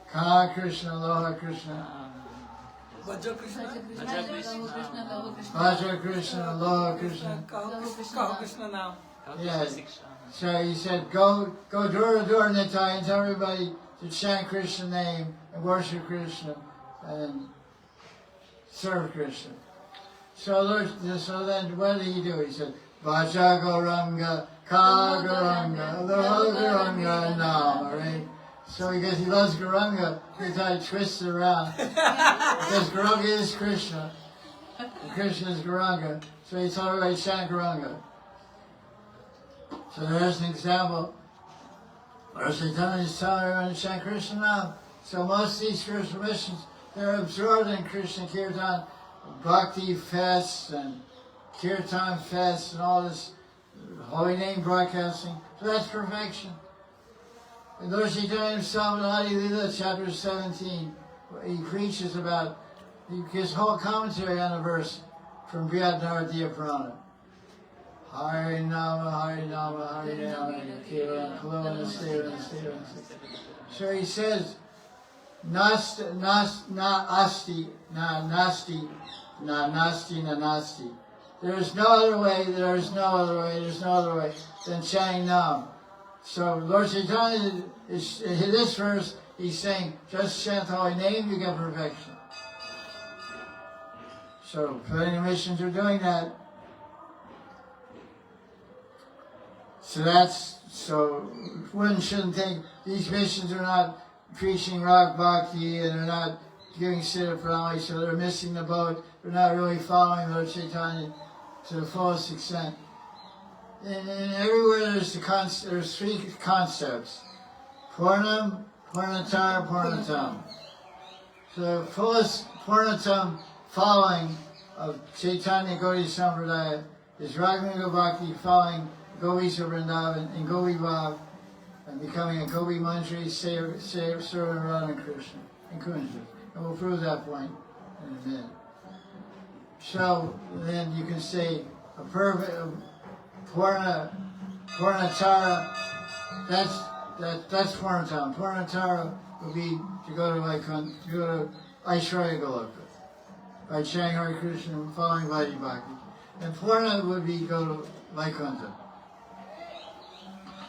Ka Krishna, Aloha Krishna. Vajra Krishna, Vajra Krishna, Aloha Krishna. Kaho Krishna now. Yes. So he said, go door to door, Nitai, and tell everybody to chant Krishna's name and worship Krishna and serve Krishna. So then what did he do? He said, Vaja Gauranga, Ka Gauranga, Aloha Gauranga, Nama, right? So because he loves Gauranga, Nitai twists it around. Because Gauranga is Krishna, and Krishna is Gauranga, so he told everybody to chant Gauranga. So there's an example. Lord Chaitanya is telling everyone to chant Krishna now. So most of these spiritual missions, they're absorbed in Krishna Kirtan, Bhakti fests and Kirtan fests and all this holy name broadcasting. So that's perfection. And Lord Chaitanya himself in Adi Lila chapter 17, he preaches about his whole commentary on a verse from Brihad Naradiya Purana. Hari Nama, Hari Nama, Hari Nama, Kevalam, Kalona, Seva. So he says, nasti, na nasti. There is no other way than chanting Nam. So Lord Chaitanya is in this verse, he's saying, just chant the holy name, you get perfection. So plenty of missions are doing that. So one shouldn't think these missions are not preaching rock bhakti and they're not giving siddha pranali, so they're missing the boat. They're not really following Lord Chaitanya to the fullest extent. And everywhere there's three concepts: Purnam, Purnatar, Purnatam. So the fullest Purnatam following of Chaitanya Gaudiya Sampradaya is Raganuga Bhakti, following Gopi Vrindavan and Gopi Bhav, and becoming a Gopi Mantri, serving Radha and Krishna and Kunja. And we'll prove that point in a minute. So then you can say a perfect Purnatara, that's Purnatam. Purnatara would be to go to Aishwarya Goloka by chanting Hare Krishna and following Vaidhi Bhakti. And Purna would be go to Vaikuntha.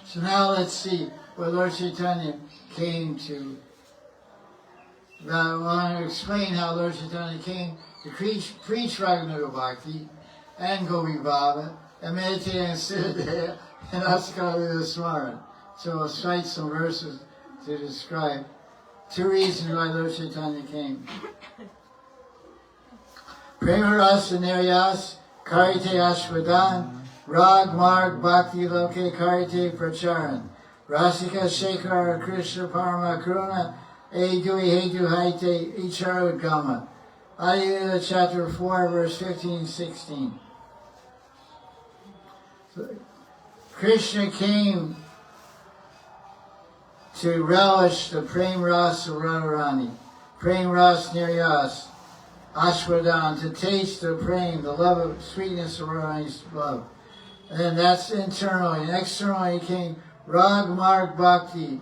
So now let's see what Lord Chaitanya came to. I want to explain how Lord Chaitanya came to preach Raganuga Bhakti and Gopi Bhava and meditate on Siddhaya and Asakala Smaran. So we'll cite some verses to describe two reasons why Lord Chaitanya came. Prema Rasa Niryas Karite Ashvadan Rag Marg Bhakti Loke Karite Pracharan Rasika Shekhar Krishna Parama Karuna Edui Hedu Haite Icharudgama. Ayurveda chapter 4 verse 15 and 16. So, Krishna came to relish the Prem Ras of Radharani, Prem Ras Niryas, Ashwadan, to taste the Prem, the love of sweetness of Radharani's love. And then that's internally. And externally he came Rag Marg Bhakti,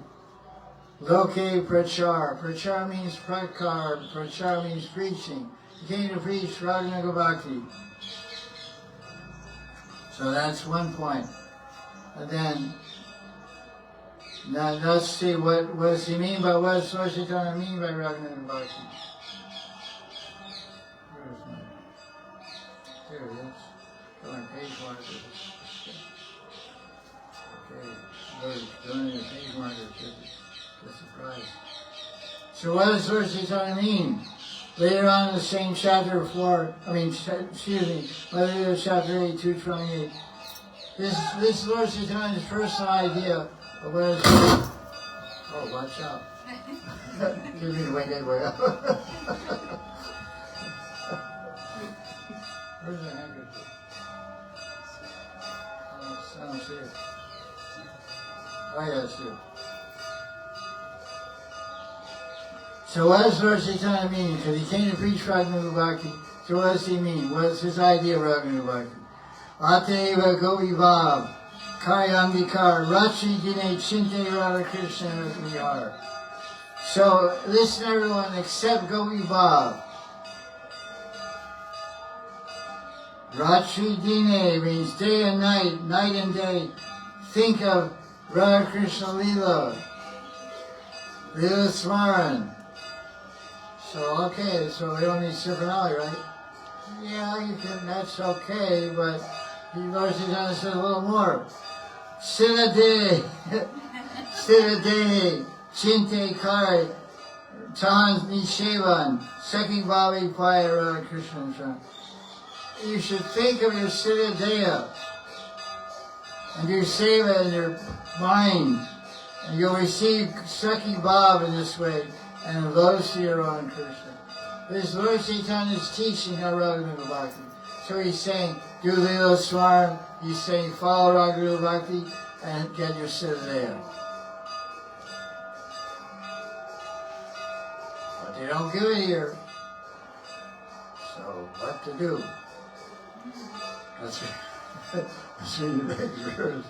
Loke Prachar. Prachar means prakar, Prachar means preaching. He came to preach Raganuga Bhakti. So that's one point. And then, now let's see what does he mean by, what does Lord Chaitanya mean by Raganuga Bhakti? There it is. Go on page markers. Okay, doing the page markers. Just surprise. So what does Lord Chaitanya mean? Later on in the same chapter 4, later chapter 8, 228. This Lord Chaitanya's personal idea of what is. Oh, watch out. Give me the way that way up. Where's the handkerchief? I don't see it. Oh, yeah, I see it. So what does Lord Chaitanya mean? Because he came to preach Raganuga Bhakti. So what does he mean? What's his idea of Raganuga Bhakti? Ateva Gopi Bhav, Karyambikar, Rachi Dine Chinte Radha Krishna Vihar. So listen everyone except Gopi Bhav. Rachi Dine means day and night, night and day. Think of Radha Krishna Lila, Lila Smaran. So okay, so we don't need Sipranali, right? Yeah, you can, that's okay, but Lord Chaitanya said a little more. Siddhade, Chinte Kari, Tan Nishevan, Seki Bhavi Paya Radha Krishna. You should think of your Siddhadeya and your Seva in your mind, and you'll receive Seki Bhav in this way, and loves to your own Krishna. This is Lord Chaitanya's teaching on Raganuga Bhakti. So he's saying, do Lila Swaram, he's saying, follow Raganuga Bhakti, and get your Siddhaya. But they don't give it here. So, what to do? That's it. See the big verse.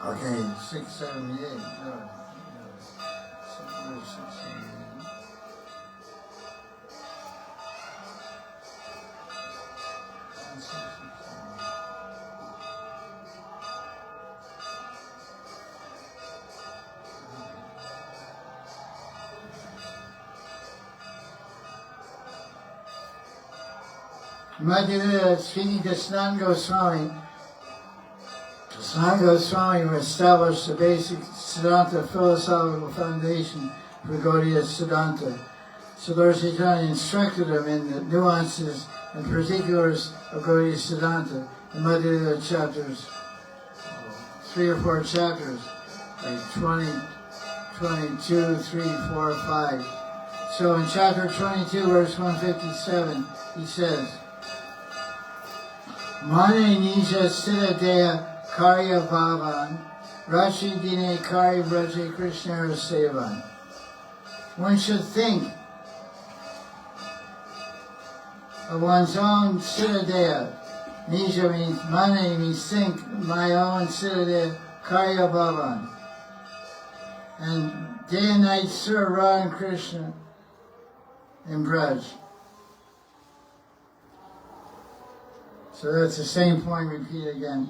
Okay, 678. No, verse 678. Madanida, speaking to Sanatana Goswami, Sanatana Goswami established the basic siddhanta philosophical foundation for Gaudiya siddhanta. So Lord Chaitanya instructed him in the nuances and particulars of Gaudiya siddhanta in Madanida chapters, 3 or 4 chapters, like 20, 22, 3, 4, 5. So in chapter 22, verse 157, he says, Mane nija siddha deya karya bhavan, rashi dine kari braje krishnara sevan. One should think of one's own siddha deya. Nija means, mane means think, my own siddha deya karya bhavan. And day and night serve Radha and Krishna in Braj. So that's the same point repeated again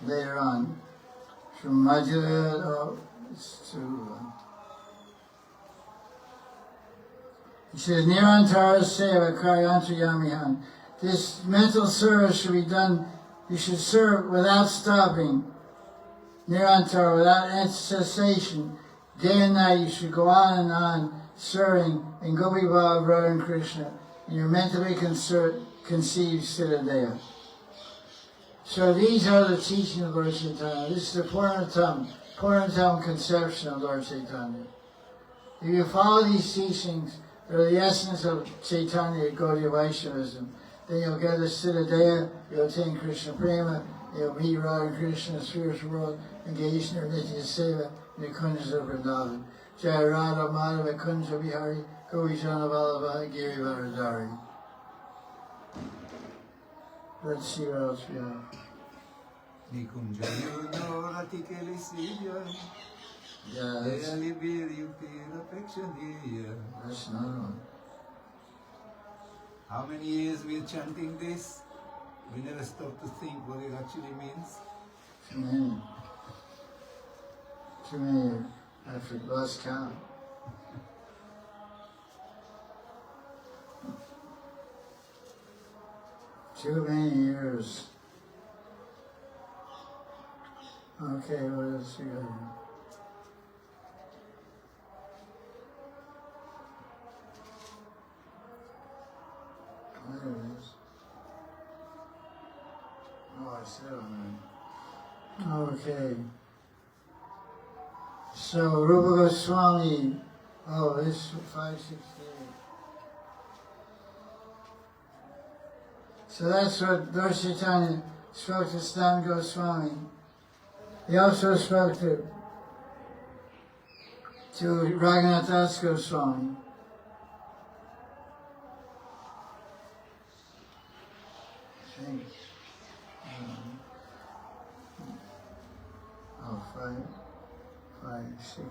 later on. From Madhya to... he says, Nirantara Seva Karyantriyamihan. This mental service should be done, you should serve without stopping. Nirantara, without cessation. Day and night you should go on and on serving in Gopi Bhava, Radha and Krishna in your mentally conceived Siddhadeya. So these are the teachings of Lord Chaitanya. This is the Purnatam conception of Lord Chaitanya. If you follow these teachings, they're the essence of Chaitanya Gaudiya Vaishnavism, then you'll get the Siddhadeya, you'll attain Krishna Prema, you'll meet Radha and Krishna in the spiritual world, engage in their Nitya Seva in the Kunjas of Vrindavan. Jaya Radha Madhava Kunja Vihari Govijana Vallabha Giri Varadari. Let's see what else we have. Yeah, that's another one. How many years we are chanting this? We never stop to think what it actually means. Too many. Too many. I lost count. Too many years. Okay, what else we got here? There it is. Oh, I said on there. Okay. So, Rupa Goswami, oh, this is 568. So that's what Lord Chaitanya spoke to Sanatana Goswami. He also spoke to Raghunath Das Goswami. Oh, 560.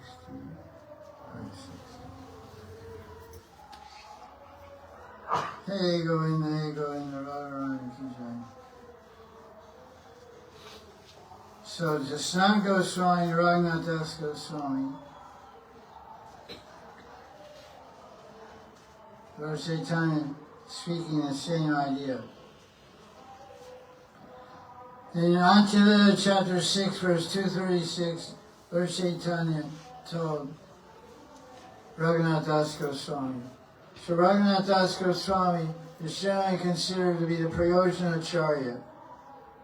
Hey, go in the Radharani Kijai. So, Sanatana Goswami, Raghunath Das Goswami, Lord Chaitanya speaking the same idea. In Antilita chapter 6, verse 236, Lord Chaitanya told Raghunath Das Goswami. So Raghunath Das Goswami is generally considered to be the Prayojana Acharya.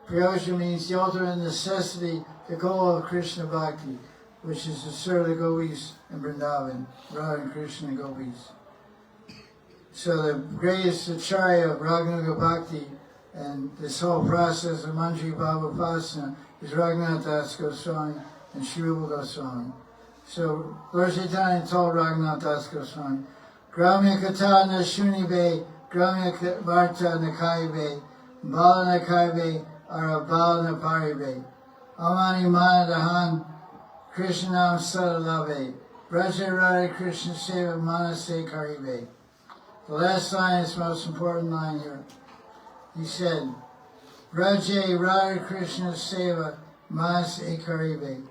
Prayojana means the ultimate necessity, the goal of Krishna Bhakti, which is to serve the gopis in Vrindavan, Radha and Krishna gopis. So the greatest Acharya of Raghunaga Bhakti and this whole process of Manjari Bhava Upasana is Raghunath Das Goswami and Sri Rupa Goswami. So Lord Chaitanya told Raghunath Das Goswami, Gramya Katha na Shunibe Gramya Varta Nakaibe, Bala Nakaibe, Arabala Naparibe, Amani Manadahan, Krishnam Sadalave, Braja Radha Krishna Seva Manase Karibe. The last line is the most important line here. He said, Braja Radha Krishna Seva Manase Karibe.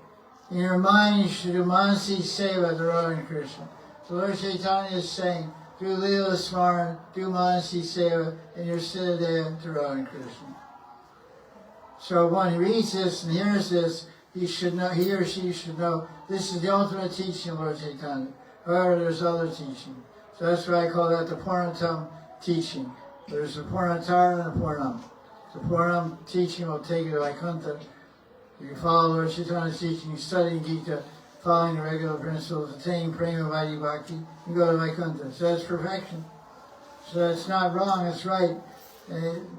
In your mind you should do Manasi Seva to Radha Krishna. So Lord Chaitanya is saying, do Leela Smaran, do Manasi Seva, and you're Siddhaya to Radha Krishna. So when he reads this and hears this, he should know, he or she should know, this is the ultimate teaching of Lord Chaitanya. However, there's other teaching. So that's why I call that the Purnatam teaching. There's the Purnatar and the Purnam. The Purnam teaching will take you to Vaikuntha. You can follow Lord Chaitanya's teaching, studying Gita, following the regular principles, attaining Prema Vaidhi Bhakti, you go to Vaikuntha. So that's perfection. So that's not wrong, that's right.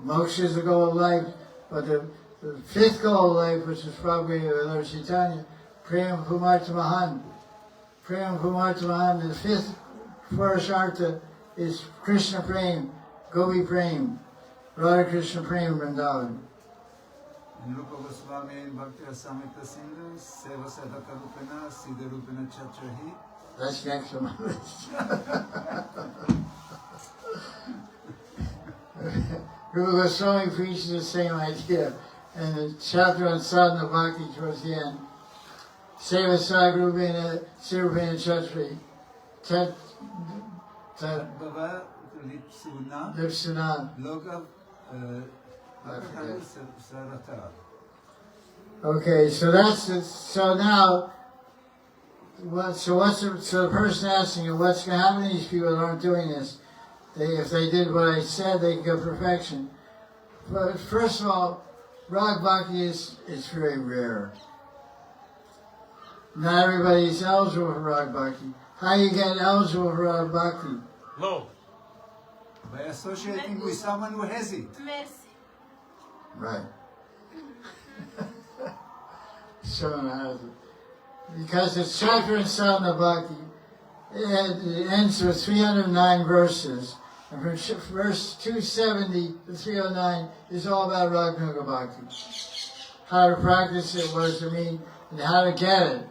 Moksha is the goal of life, but the fifth goal of life, which is probably Lord Chaitanya, Prema Pumartha Mahan. Prema Pumartha Mahan, the fifth Purushartha is Krishna Prem, Gopi Prem, Radha Krishna Prem Vrindavan. In Rupa Goswami in Bhakti Rasamrita Sindhu, Seva Sadhaka Rupena, Siddha Rupena Chatrahi. That's next on my list. Rupa Goswami preaches the same idea. And the chapter on sadhana bhakti towards the end. Seva Sagrupena, Sirupena Chatri. Bhava Lipsuna, Lipsuna. Loka forget. Sarata. Okay, so that's it. So now, so the person asking you, what's going to happen to these people that aren't doing this? If they did what I said, they could get perfection. But first of all, Rag Bhakti is very rare. Not everybody is eligible for Rag Bhakti. How do you get eligible for Rag Bhakti? Low. By associating with someone who has it. Merci. Right. So, because it's chapter in Sadhana Bhakti, it ends with 309 verses. And from verse 270 to 309 is all about Ragnuga Bhakti. How to practice it, what does it mean, and how to get it.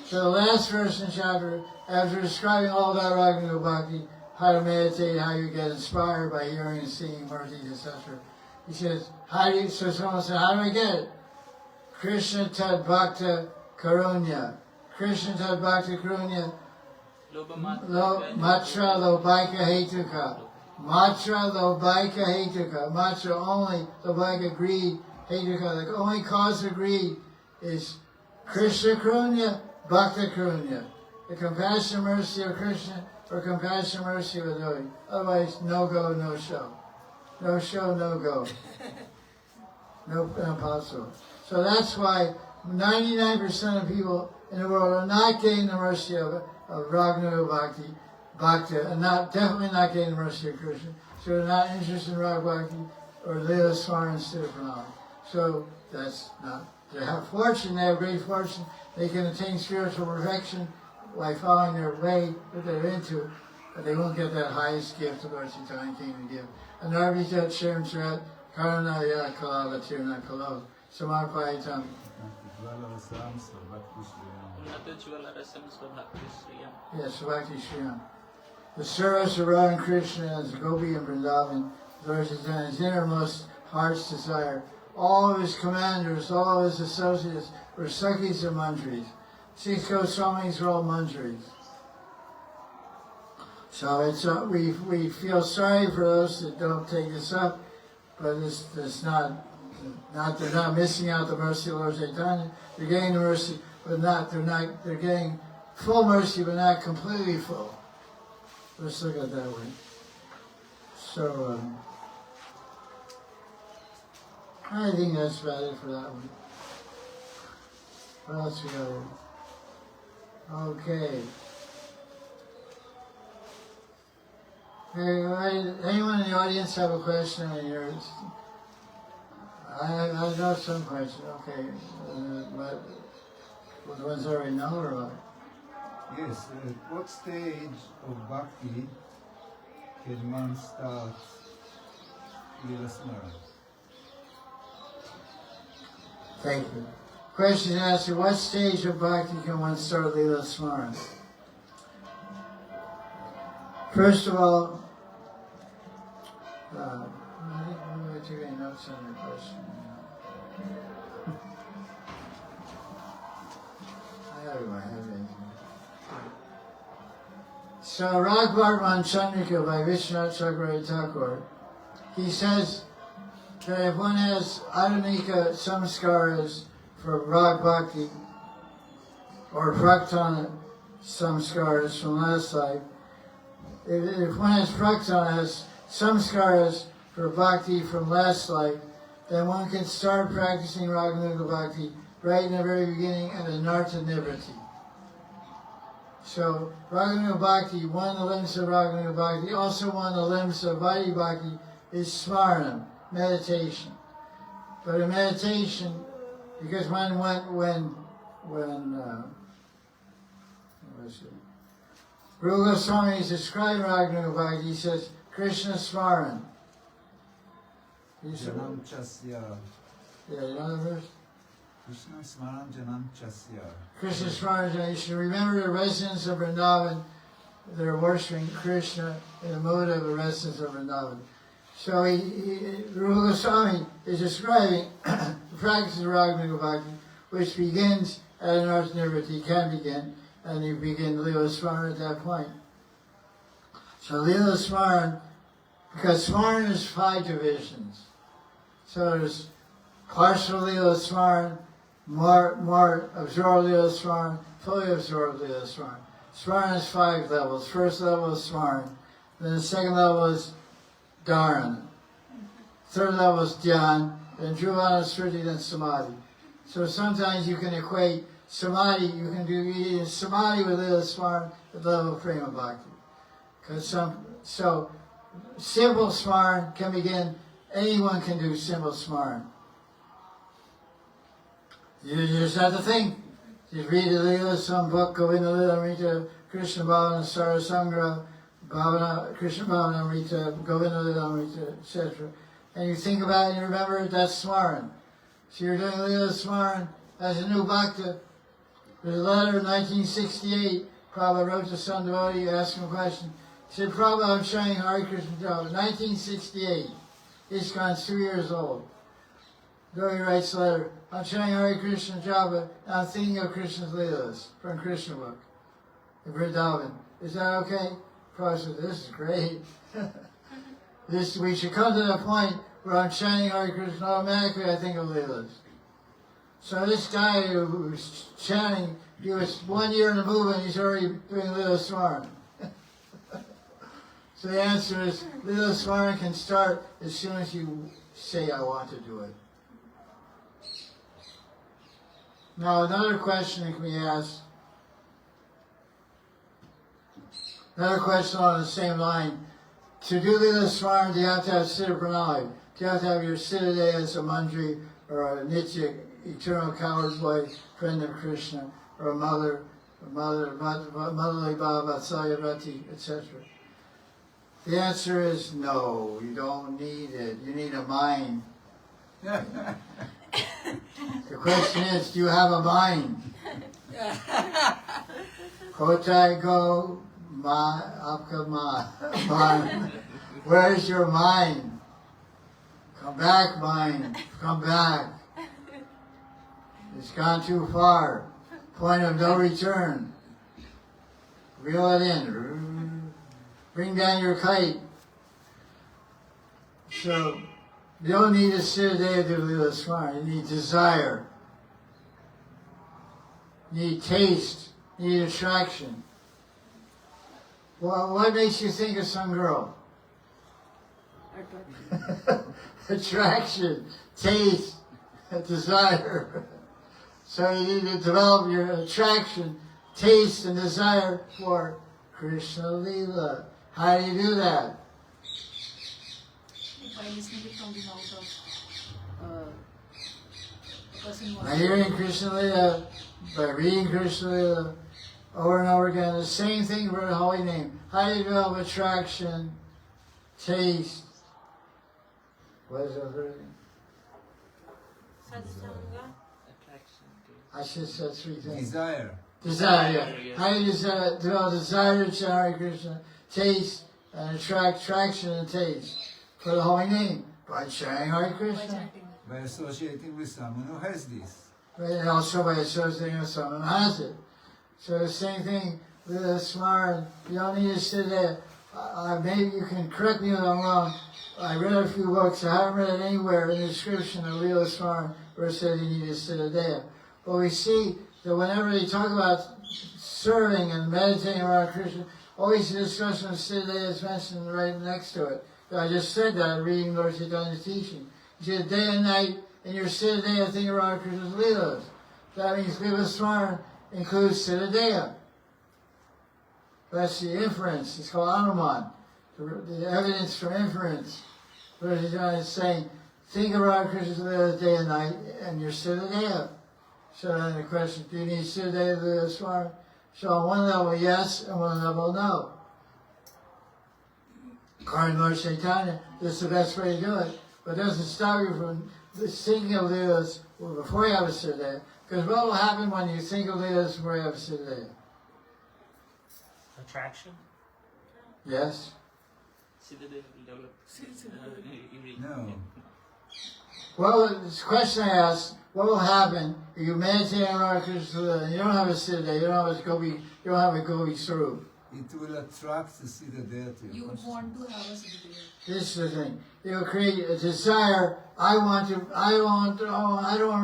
So the last verse in the chapter, after describing all about Ragnuga Bhakti, how to meditate, how you get inspired by hearing and seeing murtis, etc. He says, so someone said, how do I get it? Krishna Tad Bhakta Karunya. Krishna Tad Bhakta Karunya. Matra Lobaika Hetuka. Matra Lobaika Hetuka. Matra only Lobaika greed Hetuka. The only cause of greed is Krishna Karunya, Bhakta Karunya. The compassion and mercy of Krishna or compassion and mercy of Advaita. Otherwise, no go, no show. No show, no go. No possible. So that's why 99% of people in the world are not getting the mercy of Raghunaga Bhakti, and definitely not getting the mercy of Krishna. So they're not interested in Rag Bhakti or Leela Smaran instead of Pranam. So that's not. They have fortune, they have great fortune. They can attain spiritual perfection by following their way that they're into, but they won't get that highest gift the Lord Chaitanya came to give. Anarvijat Shem Chrat Karanaya Kalavatirna Kalo Samarpayitam. Yes, Bhakti Shriyam. The service of Radha and Krishna as Gopi and Vrindavan, Lord Chaitanya's innermost heart's desire. All of his commanders, all of his associates were Sakhis and Mantris. 6 Goswamis were all Mantris. So it's we feel sorry for those that don't take this up, but it's not they're not missing out the mercy of Lord Chaitanya. They're getting the mercy, but they're getting full mercy, but not completely full. Let's look at it that way. So I think that's about it for that one. What else we got here? Okay. Hey, anyone in the audience have a question? I know some questions. Okay, but the ones I already know or what? Yes, what stage of bhakti can one start Lila Smaran? Thank you. Question asked, at what stage of bhakti can one start Lila Smaran? First of all, I took any notes on your question. I have it in my head. So, Raghvarman Chandrika by Vishwanath Chakravarti Thakur, he says that if one has Adhanika samskaras for Rag Bhakti or Praktana samskaras from last life, if one has Praktana, has samskaras for Bhakti from last life, then one can start practicing Raganuga Bhakti right in the very beginning at Anartha Nivriti. So, Raganuga Bhakti, one of the limbs of Raganuga Bhakti, also one of the limbs of Vaidhi Bhakti is Smaranam, meditation. But in meditation, because when Ruga Swami is describing Raganuga Bhakti, he says, Krishna Smaran. Janam Chasya. Yeah, you know the verse? Krishna Smaran Janam Chasya. Krishna Smaran, you should remember the residents of Vrindavan, they're worshipping Krishna in the mood of the residents of Vrindavan. So Ruga Goswami is describing the practice of Raganuga Bhakti, which begins at Anartha Nivriti, can begin, and you begin Lila Smaran at that point. So Lila Smaran, because Smaran is 5 divisions. So there's partial Lila Smaran, more absorbed Lila Smaran, fully absorbed Lila Smaran. Smaran is 5 levels. First level is Smaran. Then the second level is Dharan. Third level is Dhyan. Then Dhruvana, Sriti, then Samadhi. So sometimes you can equate Samadhi, you can do Samadhi with Lila Smaran at the level of Prema Bhakti. So simple Smaran can begin, anyone can do simple Smaran. You just have to think. Just read the Lila, some book, Govinda Lila Amrita, Krishna Bhavana Sara Sangra, Krishna Bhavana Amrita, Govinda Lila Amrita, etc. And you think about it and you remember that's Smaran. So you're doing Lila Smaran as a new bhakta. There's a letter in 1968, Prabhupada wrote to some devotee, asked him a question. He said, Prabhupada, I'm chanting Hari Krishna Japa. 1968. ISKCON's 2 years old. Devotee writes a letter, I'm chanting Hari Krishna Japa, and I'm thinking of Krishna's Leelas from Krishna book in Vrindavan. Is that okay? Prabhupada said, this is great. We should come to the point where I'm chanting Hari Krishna, automatically I think of Leelas. So this guy who was chanting, he was 1 year in the movement, he's already doing Lila Smaran. So the answer is, Lila Smaran can start as soon as you say, I want to do it. Now another question that can be asked, another question on the same line. To do Lila Smaran, do you have to have Siddha Pranali? Do you have to have your Siddha Day as a Mandri, or a Nitya, eternal coward boy, friend of Krishna, or a motherly Baba, Vatsalya Rati, etc.? The answer is no, you don't need it. You need a mind. The question is, do you have a mind? Kotai go, apka mind. Where's your mind? Come back, mind. Come back. It's gone too far. Point of no return. Reel it in. Bring down your kite. So, you don't need a Siddha Day to Lila Smaran. You need desire. You need taste. You need attraction. Well, what makes you think of some girl? Attraction, taste, desire. So you need to develop your attraction, taste, and desire for Krishna Lila. How do you do that? By listening from the mouth of a person who By hearing Krishna Lila, by reading Krishna Lila, over and over again. The same thing for the holy name. How do you develop attraction, taste. What is it? Satsanga. Attraction to. I should say three things. Desire. Desire. Yes. How do you develop desire to Hare Krishna? Taste and attraction and taste for the holy name by chanting Hare By Krishna. chanting. By associating with someone who has this. Right, and also by associating with someone who has it. So the same thing with the smart. You don't need to sit there. Maybe you can correct me if I'm wrong. I read a few books. I haven't read it anywhere in the description of Leela Smart where it says you need to sit there. But we see that whenever they talk about serving and meditating around Krishna, always the discussion of Siddha is mentioned right next to it. I just said that reading Lord Chaitanya's teaching. He said day and night in your Siddha thinking around Krishna's Leelas. That means Leela Smart includes Siddha. That's the inference. It's called Anuman. The evidence from inference. Lord Chaitanya is saying, think around Krishna's Leelas day and night and you're Siddha. So then the question, do you need Siddha to Leela Smart? So on one level, yes, and one level, no. According to Lord Chaitanya, this is the best way to do it. But it doesn't stop you from thinking of Leelas before you have a Siddha. Because what will happen when you think of Leelas before you have a Siddha? Attraction? Yes? See that they will develop. No. Well, this question I asked, what will happen if you meditate on Krishna and you don't have a Siddha, you don't have a Gopi Sarup? It will attract the Siddha there to you. You would want to have a Siddha. This is the thing. It will create a desire. I don't want to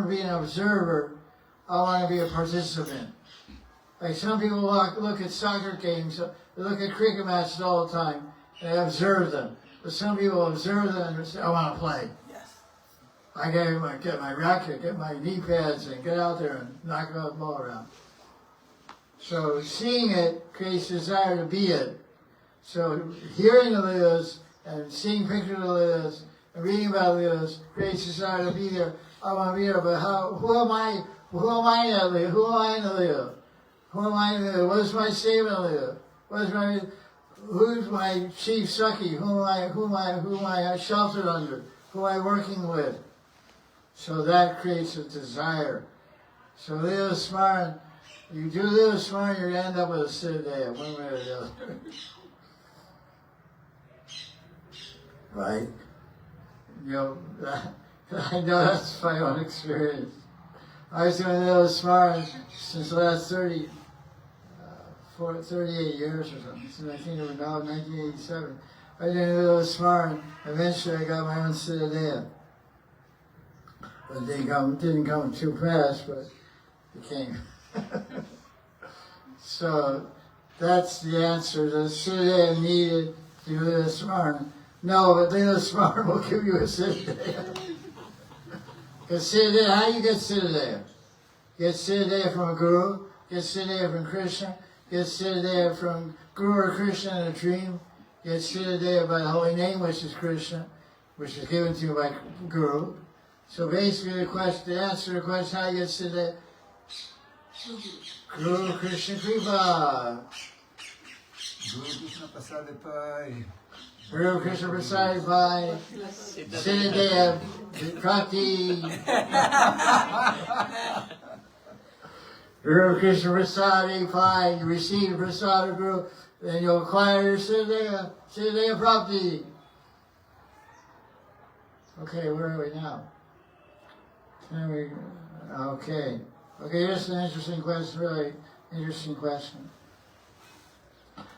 be an observer. I want to be a participant. Like some people look at soccer games, they look at cricket matches all the time, and they observe them. But some people observe them and say, I want to play. Yes. I gotta get my racket, get my knee pads, and get out there and knock the ball around. So seeing it creates desire to be it. So hearing the Leelas and seeing pictures of the Leelas and reading about the Leelas creates desire to be there. I want to be there, but who am I? Who am I in that Leela? Who am I in the Leela? Who am I in the Leela? What is my statement in the Leela? Who's my chief Sakhi? Who am I sheltered under? Who am I working with? So that creates a desire. So Leela Smaran, you do Leela Smaran, you end up with a Siddha, one way or the other. Right? You know, I know that's my own experience. I was doing Leela Smaran since the last 38 years or something. Since I think it was now 1987. I did Leela Smaran. Eventually I got my own Siddha. But it didn't come too fast, but it came. So that's the answer. The Siddha needed to do Leela Smaran. No, but Leela Smaran will give you a Siddha. Because Siddha, how do you get Siddha? Get Siddha from a guru, get Siddha from Krishna, get Siddha from Guru or Krishna in a dream, get Siddha by the holy name, which is Krishna, which is given to you by Guru. So basically the answer to the question, how you get Siddha? Guru Krishna Kripa. Guru Krishna Prasad Pai. Guru Krishna Prasad by Siddha Prati. Guru Krishna Prasad Pai. You receive Prasad of Guru, then you'll acquire your Siddha Prati. Okay, where are we now? Okay, here's an interesting question, really interesting question.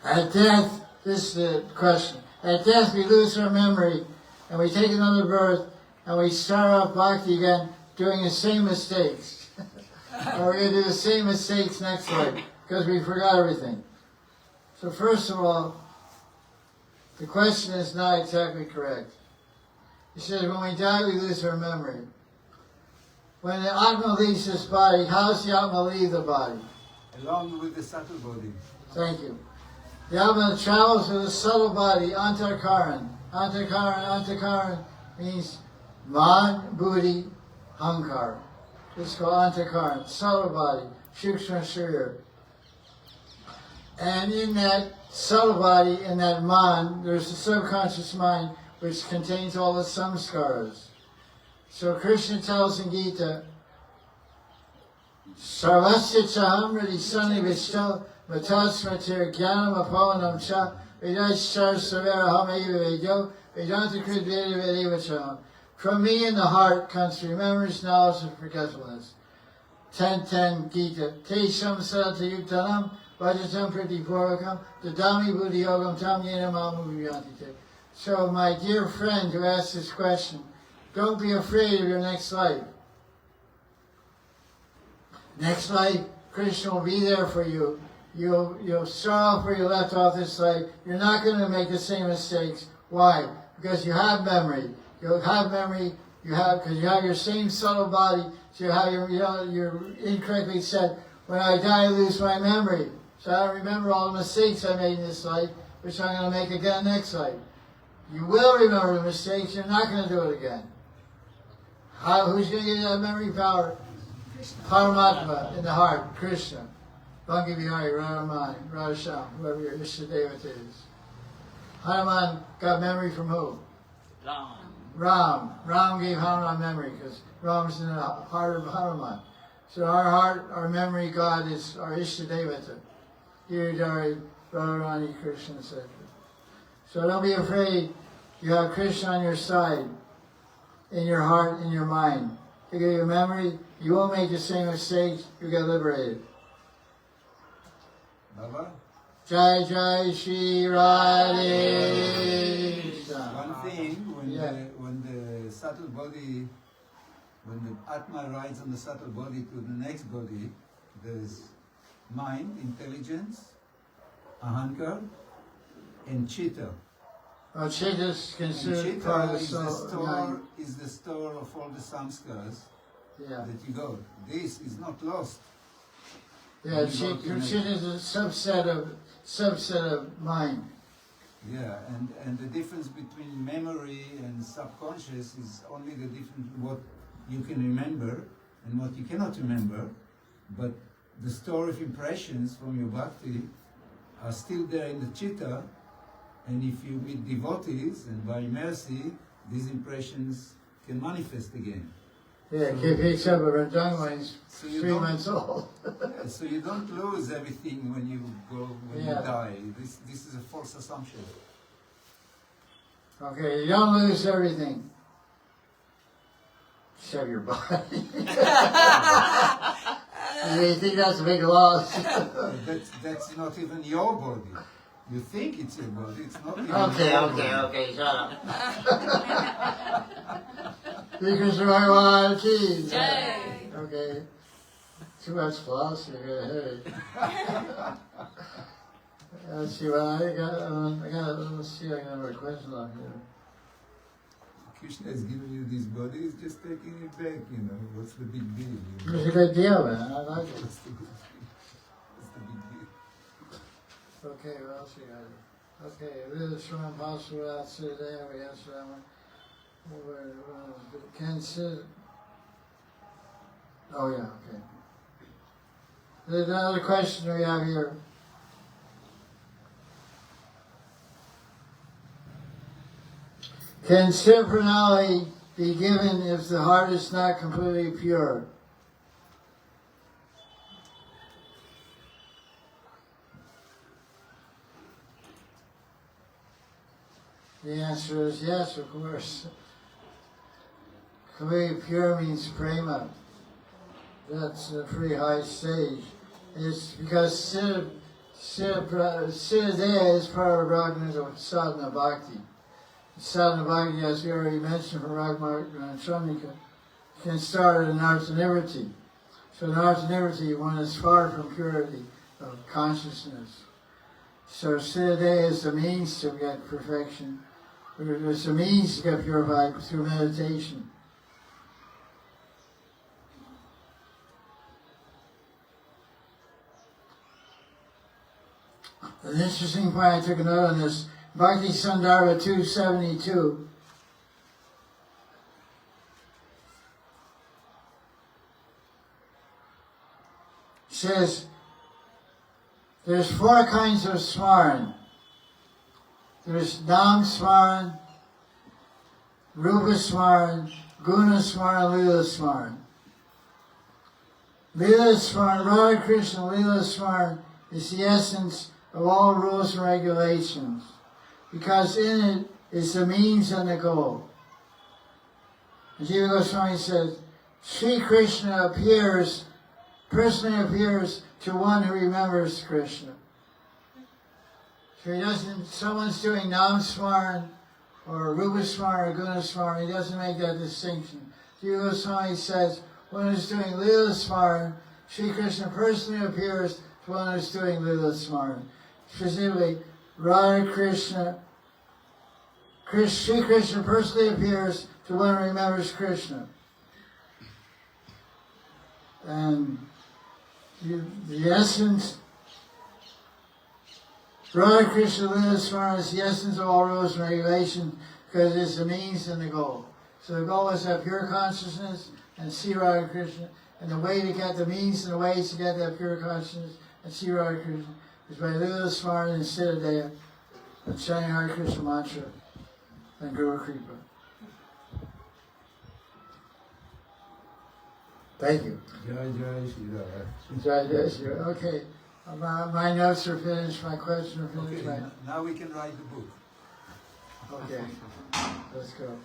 At death, this is the question. At death, we lose our memory, and we take another birth, and we start off bhakti again, doing the same mistakes. And we're going to do the same mistakes next life, because we forgot everything. So first of all, the question is not exactly correct. He says, when we die, we lose our memory. When the Atma leaves this body, how does the Atma leave the body? Along with the subtle body. Thank you. The Atma travels with the subtle body, Antarkaran. Antarkaran means Man, Buddhi, Hankar. It's called Antarkaran, subtle body, Shukshma Sharira. And in that subtle body, in that man, there's a subconscious mind which contains all the samskaras. So Krishna tells in Gita, Sarvasya chaham radi sani vishto matasmatir jnanam apavanam cha vidaishar savera hamaiva vedyo vedanta krid veda vedeva chaham. From me in the heart comes remembrance, knowledge, and forgetfulness. 10:10 Gita. Te samsata yuktanam vajatam pratipurvakam dadami buddhi yogam tam yena mamu vijantite. So my dear friend who asked this question, don't be afraid of your next life. Next life, Krishna will be there for you. You'll start off where you left off this life. You're not going to make the same mistakes. Why? Because you have memory. You'll have memory. Because you have your same subtle body. So you have you're incorrectly said, when I die, I lose my memory. So I don't remember all the mistakes I made in this life, which I'm going to make again next life. You will remember the mistakes. You're not going to do it again. Who's going to give you that memory power? Paramatma in the heart, Krishna. Bangi Bihari, Radhamani, Radhasham, whoever your Ishtadevata is. Hanuman got memory from who? Ram. Ram. Ram gave Hanuman memory because Ram's in the heart of Hanuman. So our heart, our memory God is our Ishtadevata. Giridhari, Radharani, Krishna, etc. So don't be afraid. You have Krishna on your side, in your heart, in your mind. To give you memory, you won't make the same mistakes, you get liberated. Baba? Jaya Jaya Sri Radhe. One thing, Yeah. when the subtle body, when the Atma rides on the subtle body to the next body, there's mind, intelligence, ahankar, and chitta. Well, Chitta is And considered chitta part of the is the soul. store, is the store of all the samskaras Yeah, that you got. This is not lost. yeah. Chitta is a subset of mind. Yeah, and the difference between memory and subconscious is only the difference what you can remember and what you cannot remember, but the store of impressions from your bhakti are still there in the chitta, and if you meet devotees and by mercy, these impressions can manifest again. Yeah, he picks up a Ranjang when he's So you 3 don't- months old. Yeah, so you don't lose everything when you Yeah. you die. This is a false assumption. Okay, you don't lose everything. Except your body. You think that's a big loss? That's not even your body. You think it's your body, it's not even Okay, your okay, body. okay, shut up. Because my keys. Jai. Okay. Too much philosophy, I got a headache. Let's see what I got. Let's see, I got another question on here. Krishna has given you this body, he's just taking it back, you know. What's the big deal? You know? It's a good deal, man. I like it. What's the big deal? Okay, what else you got? Okay, this is from Impossible Outside today. We answered that one. Consider. Oh, yeah, okay. There's another question we have here. Can Sipranali be given if the heart is not completely pure? The answer is yes, of course. Completely pure means prema. That's a pretty high stage. It's because Siddha is part of Raghuna's sadhana bhakti. Sadhana bhakti, as we already mentioned from Raghunath, can start at an artha-nivritti. So in artha-nivritti, one is far from purity of consciousness. So Siddha is the means to get perfection. It's a means to get purified through meditation. An interesting point, I took a note on this. Bhakti Sandarbha 272 says, There's 4 kinds of smaran. There's Nam Smaran, Rupa Smaran, Guna Smaran, Lila Smaran. Lila Smaran, Radha Krishna Lila Smaran is the essence of all rules and regulations, because in it is the means and the goal. And Jiva Goswami says, Sri Krishna personally appears to one who remembers Krishna. So he doesn't, someone's doing Nam Smaran or Rupa Smaran or Guna Smaran, he doesn't make that distinction. Jiva Goswami says, one who's doing Lila Smaran, Sri Krishna personally appears to one who's doing Lila Smaran. Specifically, Radha Krishna, Sri Krishna personally appears to one who remembers Krishna. And the essence, Radha Krishna Lila Smaran is the essence of all rules and regulations, because it's the means and the goal. So the goal is to have pure consciousness and see Radha Krishna, and the way to get the means and the ways to get that pure consciousness and see Radha Krishna is by Lila Smaran and Siddhanta and chanting Hari Krishna mantra and Guru Kripa. Thank you. Jaya Jaya Sri Radhe. Jaya Jaya Sri Radhe. Okay, my notes are finished, my questions are finished. Okay, now we can write the book. Okay, let's go.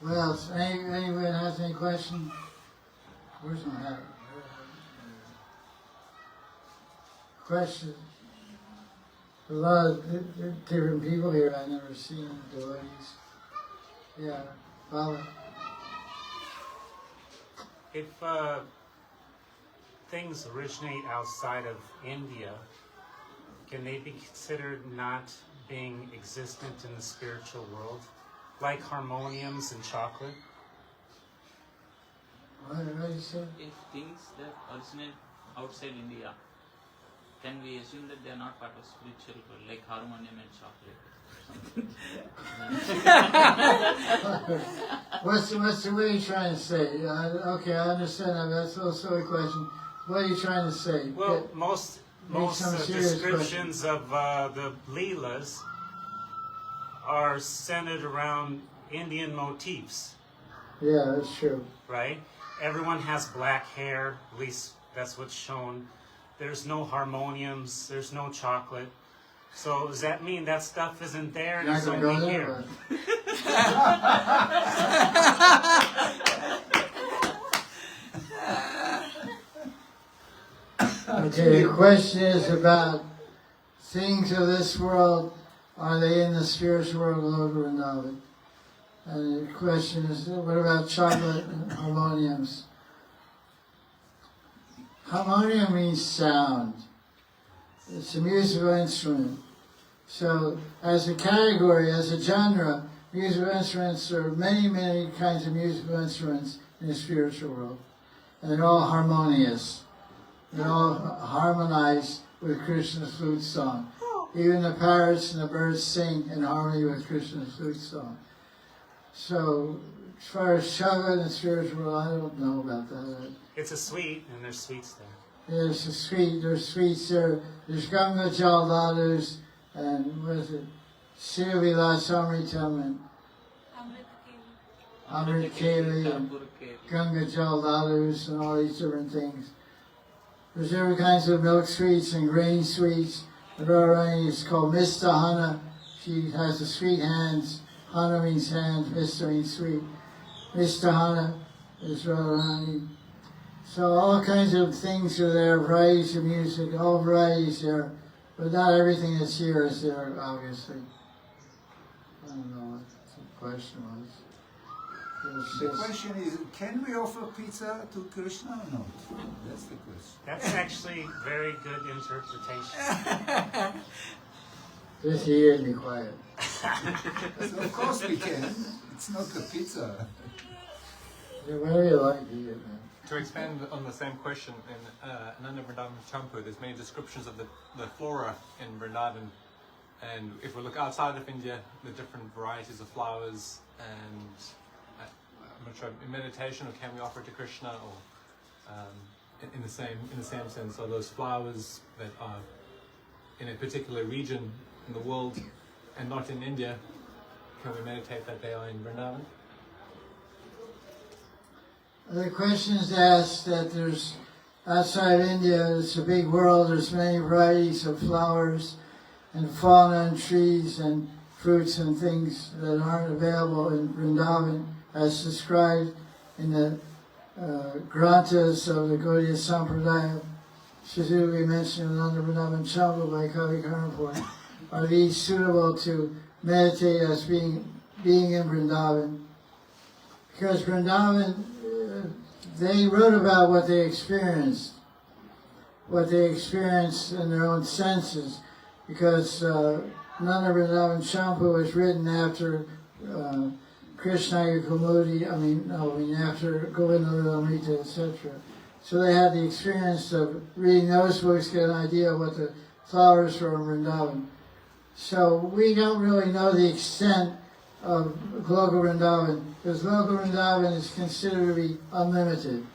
What else? Anyone has any questions? Where's my hat? Questions? A lot of different people here I've never seen, devotees. Yeah, Bala. If things originate outside of India, can they be considered not being existent in the spiritual world? Like harmoniums and chocolate? What did you say? If things that originate outside India, can we assume that they are not part of spiritual world, like harmonium and chocolate? What are you trying to say? Okay, I understand that. That's a little silly question. What are you trying to say? Well, most some serious descriptions of the Leelas are centered around Indian motifs, Yeah, that's true. right? Everyone has black hair, at least that's what's shown. There's no harmoniums, there's no chocolate. So does that mean that stuff isn't there and You're not it's going to go only there, here? Okay, the question is about things of this world. Are they in the spiritual world of Vrindavan? And the question is, what about chocolate and harmoniums? Harmonium means sound. It's a musical instrument. So as a category, as a genre, musical instruments are many, many kinds of musical instruments in the spiritual world. And they're all harmonious. They're all harmonized with Krishna's flute song. Even the parrots and the birds sing in harmony with Krishna's flute song. So, as far as chocolate and spiritual world, I don't know about that. It's a sweet, and there's sweets there. There's sweets there. There's Ganga Jal Ladus, and what is it? Siravilas Amritam, and Amrit Keli, and Ganga Jal Ladus, and all these different things. There's different kinds of milk sweets and grain sweets. The Radharani is called Mista Hana. She has the sweet hands. Hana means hands, Mista means sweet. Mista Hana is Radharani. So all kinds of things are there, varieties of music, all varieties there. But not everything that's here is there, obviously. I don't know what the question was. The question is, can we offer pizza to Krishna or not? That's the question. That's actually very good interpretation. Just hear and be quiet. So of course we can. It's not the pizza. Yeah, whatever you like, eat it, man. To expand on the same question, in Ananda Vrindavan Champu, there's many descriptions of the flora in Vrindavan. And if we look outside of India, the different varieties of flowers, and I'm not sure, in meditation, or can we offer to Krishna, or in the same sense, are those flowers that are in a particular region in the world and not in India, can we meditate that they are in Vrindavan? The question is asked that there's, outside India, it's a big world, there's many varieties of flowers and fauna and trees and fruits and things that aren't available in Vrindavan as described in the granthas of the Gaudiya Sampradaya, specifically mentioned in Under Vrindavan Champa by Kavi Karnapur. Are these suitable to meditate as being in Vrindavan? Because Vrindavan, they wrote about what they experienced in their own senses, because Nanda Vrindavan Champa was written after Krishna Kumudi, after Govinda Lilamrita, etc. So they had the experience of reading those books, get an idea of what the flowers were in Vrindavan. So we don't really know the extent of Loka Vrindavan, because Loka Vrindavan is considered to be unlimited.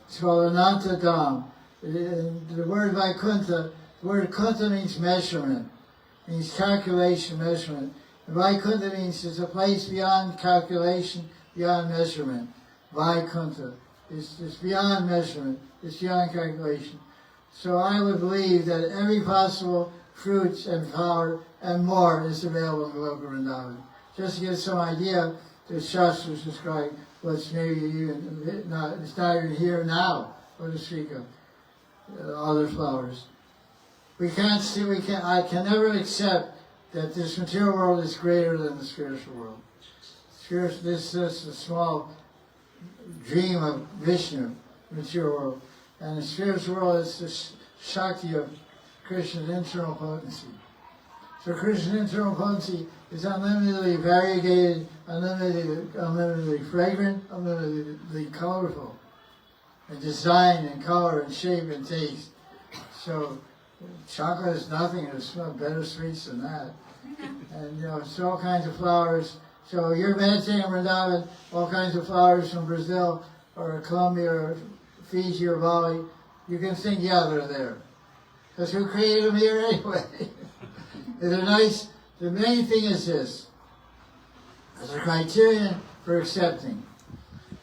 It's called Ananta Dham. The word Vaikuntha, the word Kuntha means measurement, means calculation, measurement. And Vaikuntha means it's a place beyond calculation, beyond measurement. Vaikuntha is beyond measurement, it's beyond calculation. So I would believe that every possible fruits and flower and more is available in Loka Vrindavan. Just to get some idea, the Shastras describe what's maybe even not, it's not even here now, or to speak of other flowers. I can never accept that this material world is greater than the spiritual world. This is a small dream of Vishnu, the material world. And the spiritual world is the Shakti of Krishna's internal potency. So Krishna's internal potency is unlimitedly variegated, unlimitedly fragrant, unlimitedly colorful, and design and color and shape and taste. So chocolate is nothing, there's better sweets than that. And so all kinds of flowers. So you're meditating in Vrindavan, all kinds of flowers from Brazil or Colombia or Fiji or Bali, you can think, yeah, they're there. Because who created them here anyway? They're nice. The main thing is this, as a criterion for accepting.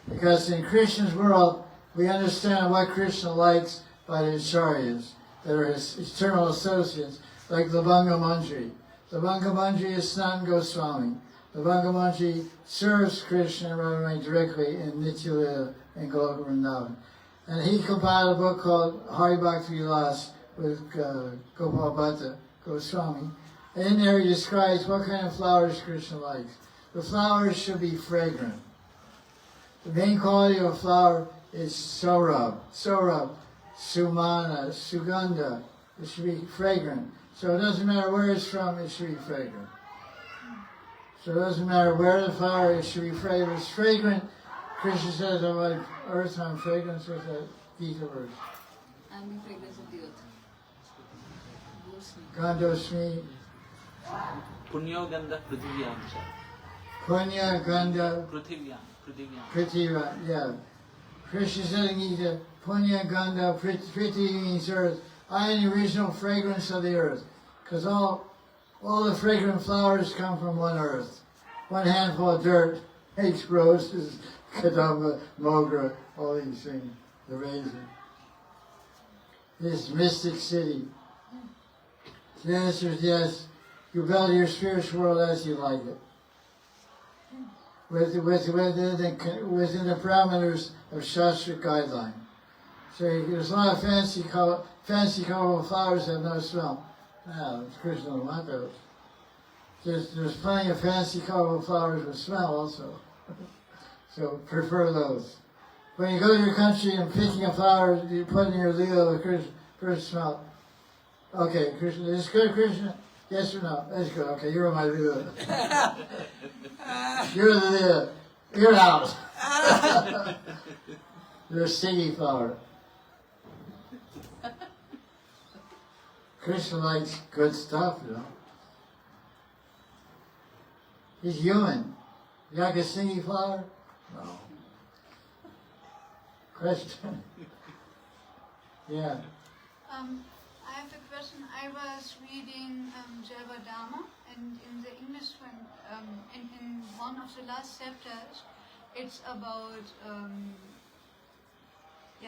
Because in Krishna's world, we understand what Krishna likes by the acharyas, that are his eternal associates, like Labanga Manjri. Labanga Manjri is Sanatana Goswami. Labanga Manjri serves Krishna and Radharani directly in Nitya and Goloka Vrindavan. And he compiled a book called Hari Bhakti Vilas with Gopal Bhatta Goswami. And in there he describes what kind of flowers Krishna likes. The flowers should be fragrant. The main quality of a flower is sorab, sumana, sugandha. It should be fragrant. So it doesn't matter where it's from, it should be fragrant. So it doesn't matter where the flower is, it should be fragrant. It's fragrant. Krishna says, "I like earth, I'm fragrance with the feet of earth." I'm the fragrance of the earth. Gandhosmi, Punyo Gandha Prithivya. Punya, Gandha, Prithivya. Prithiva, yeah. Krishna said in Gita, Punya, Gandha, Prithvi means earth. I am the original fragrance of the earth. Because all the fragrant flowers come from one earth. One handful of dirt makes roses, kadamba, mogra, all these things, the raisin. This mystic city. The answer is yes. You build your spiritual world as you like it. Within the parameters of Shastra guideline. So there's a lot of fancy colorful flowers that have no smell. No, Krishna don't want those. There's plenty of fancy colorful flowers with smell also. So prefer those. When you go to your country and picking a flower, you put in your lila the Krishna first smell. Okay, Krishna, is this good, Krishna? Yes or no? That's good. Okay, you're on my lila. You're the lila. You're out. You're a stinky flower. Krishna likes good stuff, you know. He's human. You like a stinky flower? No. Question. Yeah. I have a question. I was reading Jaya Dharma, and in the English one, in one of the last chapters, it's about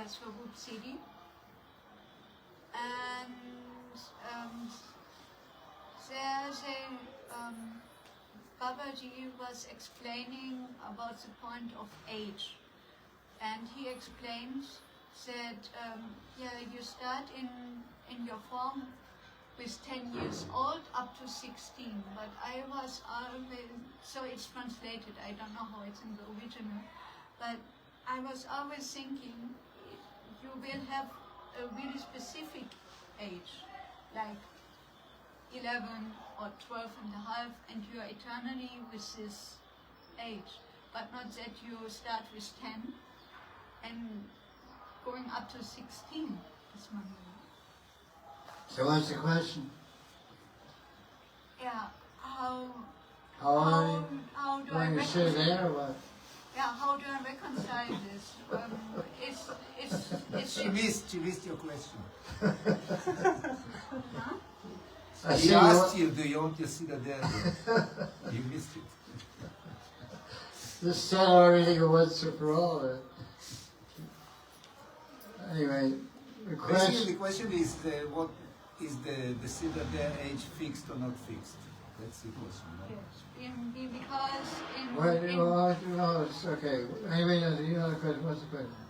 Swarup Siddhi, and Babaji was explaining about the point of age, and he explains that you start in your form with 10 years old up to 16, but I was always, so it's translated, I don't know how it's in the original, but I was always thinking you will have a really specific age, like 11 or 12 and a half, and you are eternally with this age, but not that you start with 10 and going up to 16 is my meaning. So what's the question? Yeah, how do I you sit reconcile? there or what? Yeah, how do I reconcile this? She missed your question. Huh? He asked you, do you want to see the dead? You missed it. Just tell everything once and for all. Anyway, the Basically, the question. question is what is the Siddhanta age fixed or not fixed? That's the question. Right? Yes, because No, it's okay. Anyway, you know the question. What's the question?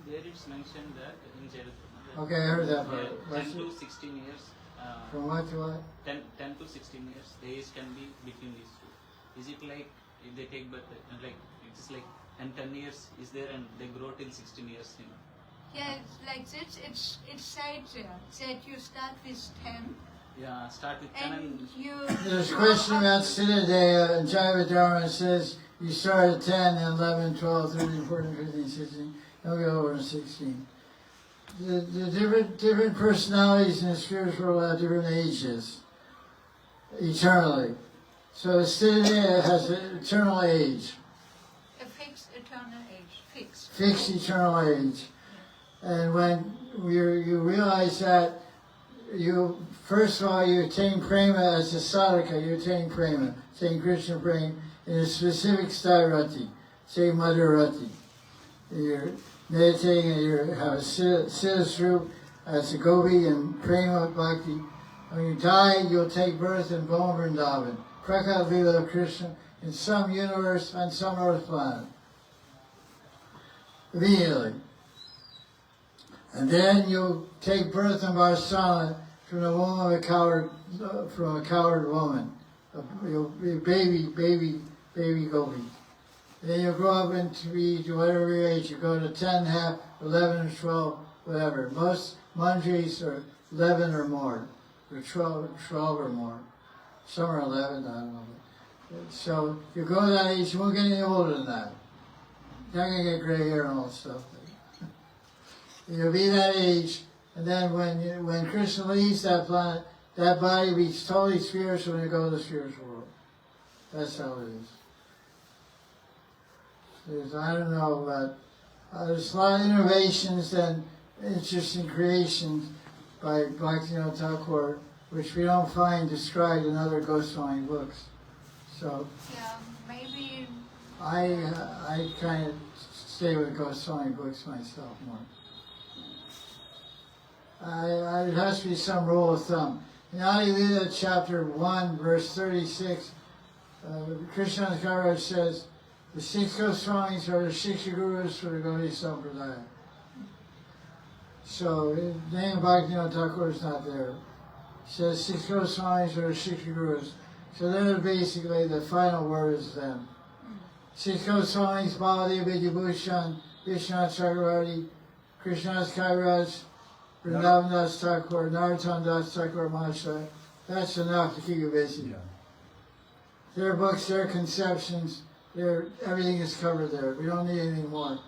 There it's mentioned that in Jaya Jaya Okay, I heard that part. 10 to 16 years. From what to what? 10 to 16 years, the age can be between these two. Is it like if they take birth, like it's like, and 10 years is there and they grow till 16 years, you know? yeah, it's like this. It's said there that you start with 10 Yeah, start with 10 and you. There's a question about Siddhanta and Jaya Dharma. It says you start at 10, 11, 12, 13, 14, 15, 16. Don't go over to 16. The different personalities in the spiritual world have different ages, eternally. So Siddhanta has an eternal age, A fixed eternal age, fixed. fixed eternal age. And when you realize that, first of all, you attain prema as a sadhaka, you attain prema, attain Krishna prema in a specific sthairati, say madhurati. You're meditating and you have a siddha as a gopi and prema bhakti. When you die, you'll take birth in Bhoma Vrindavan, Prakat Lila Krishna, in some universe on some earth planet. Immediately. And then you'll take birth in Varsana from the womb of a coward woman. You'll be a baby gopi. Then you'll grow up into whatever your age. You go to 10, half, 11 or 12, whatever. Most manjaris are 11 or more, or 12 or more. Some are 11, I don't know. So you go to that age, you won't get any older than that. You're not going to get gray hair and all that stuff. You'll be that age, and then when Krishna leaves that planet, that body will be totally spiritual when you go to the spiritual world. That's how it is. I don't know, but there's a lot of innovations and interesting creations by Bhaktivinoda Thakur, which we don't find described in other Goswami books. So Yeah, maybe. I kind of stay with Goswami books myself more. It has to be some rule of thumb. In Adi Lila chapter 1, verse 36, Krishna Maharaj says, the 6 Goswamis are the Shiksha Gurus for the Gaudiya Sampradaya. So the name of Bhaktivinoda Thakur is not there. He says 6 Goswamis are the Shiksha Gurus. So they're basically, the final word is them. 6 Goswamis, Baladev Vidyabhushan, Vishwanath Chakravarti, Krishnadas Kaviraj, Vrindavan Das Thakur, Narottam Das Thakur Mahasaya. That's enough to keep you busy. Yeah. Their books, their conceptions, everything is covered there. We don't need anything more.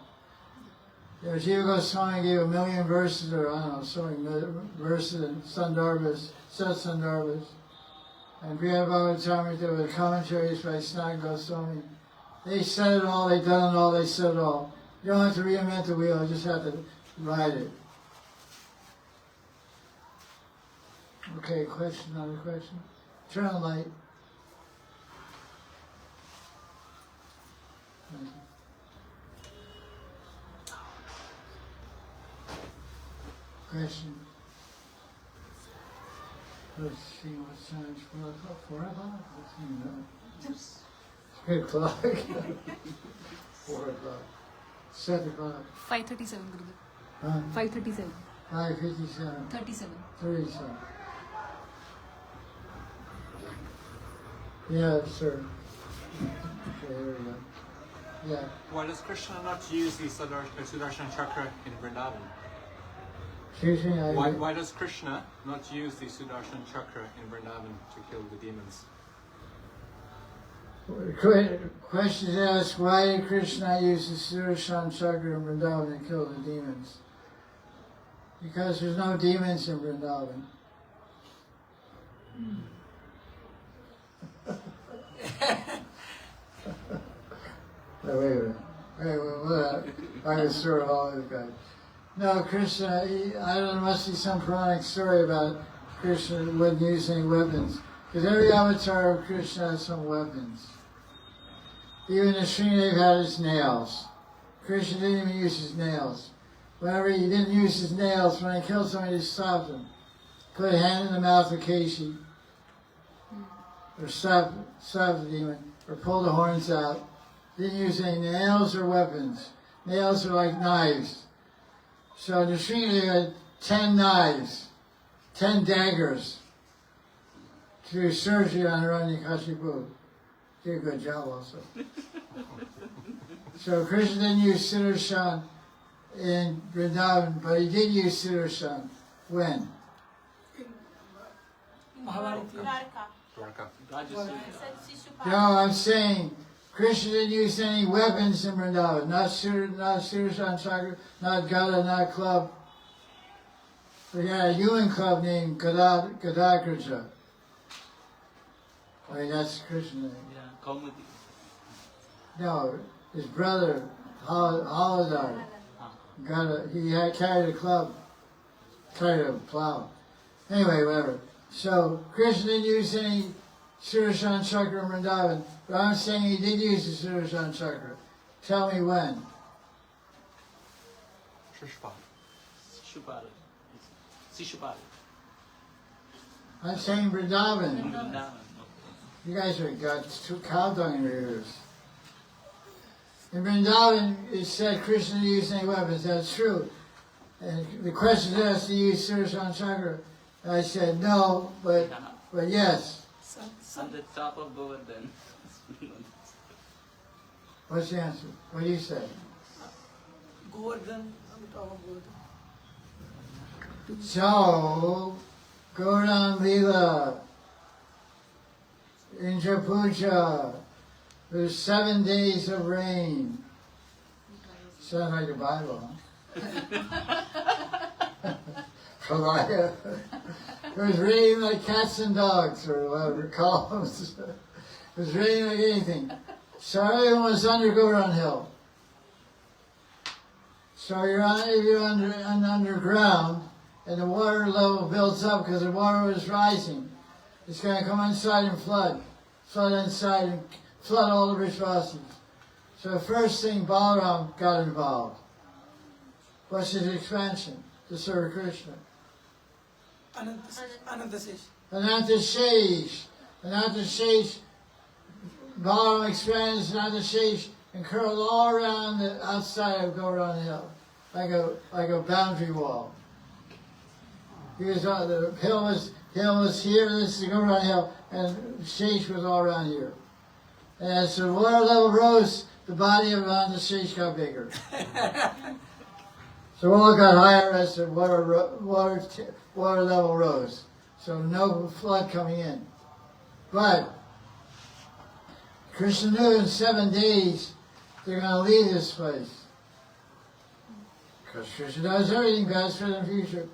Jiva Goswami gave 1 million verses, or I don't know, so many verses and Sandarbhas, Satsandarbhas. And Priya Bhagavatamrita with commentaries by Sanatana Goswami. They said it all, they've done it all, they said it all. You don't have to reinvent the wheel, you just have to ride it. Okay, question, another question. Turn on the light. Thank you. Question. Let's see what time it's 4 o'clock. 4 o'clock? Let's see, no. It's 3 o'clock. 4 o'clock. 7 o'clock. 5:37, Gurudev. Huh? 5:37. 5:57. 37. 37. Yeah, sir. Okay, here we go. Yeah. Why does Krishna not use the Sudarshan Chakra in Vrindavan? Excuse me, Why does Krishna not use the Sudarshan Chakra in Vrindavan to kill the demons? Question is asked, why did Krishna use the Sudarshan Chakra in Vrindavan to kill the demons? Because there's no demons in Vrindavan. No, wait a minute. I was sort of all these guys. No, Krishna, I don't know, there must be some Puranic story about Krishna wouldn't use any weapons. Because every avatar of Krishna has some weapons. Even the Srinivas had his nails. Krishna didn't even use his nails. Whenever he didn't use his nails, when he killed somebody, he stopped him. Put a hand in the mouth of Keshi, or stop the demon, or pull the horns out. Didn't use any nails or weapons. Nails are like knives. So the Srinivas had 10 knives, 10 daggers to do surgery on Hiranyakashipu. Did a good job also. So Krishna didn't use Sudarshan in Vrindavan, but he did use Sudarshan. When? Dwarka. No, I'm saying Krishna didn't use any weapons in Vrindavan. Not Sudarshan Chakra, not Gada, not club. We had a human club named Gadagraja. I mean, that's Krishna name. Yeah, Kaumudi. No, his brother, Haladar, carried a club, carried a plow. Anyway, whatever. So, Krishna didn't use any Sudarshan Chakra in Vrindavan, but I'm saying he did use the Sudarshan Chakra. Tell me when. Shishupal. I'm saying Vrindavan. Vrindavan. You guys have got two cow dung in your ears. In Vrindavan, it said Krishna didn't use any weapons. That's true. And the question is, do you use Sudarshan Chakra? And I said no, but yes. On the top of Govardhan. What's the answer? What do you say? Govardhan, on the top of Govardhan. So, Govardhan Leela, Indra Puja, there's 7 days of rain. Sounds like the Bible, huh? Pralaya. It was raining like cats and dogs, or whatever it calls. It was raining like anything. So everyone was under Govardhan Hill. So if you're underground, and the water level builds up because the water was rising, it's going to come inside and flood inside and flood all the Vishvasis. So the first thing, Balaram got involved. What's his expansion? To serve Krishna. Anantasesh. Anantashesh, Balaram expands Anantashesh and curled all around the outside of Govardhan Hill, like a boundary wall. He was on the hill was here, this is Govardhan Hill, and Shesh was all around here. And as the water level rose, the body of Anantashesh got bigger. So all got higher as the water level rose. So no flood coming in. But Krishna knew in 7 days they're going to leave this place. Because Krishna does everything best for the future.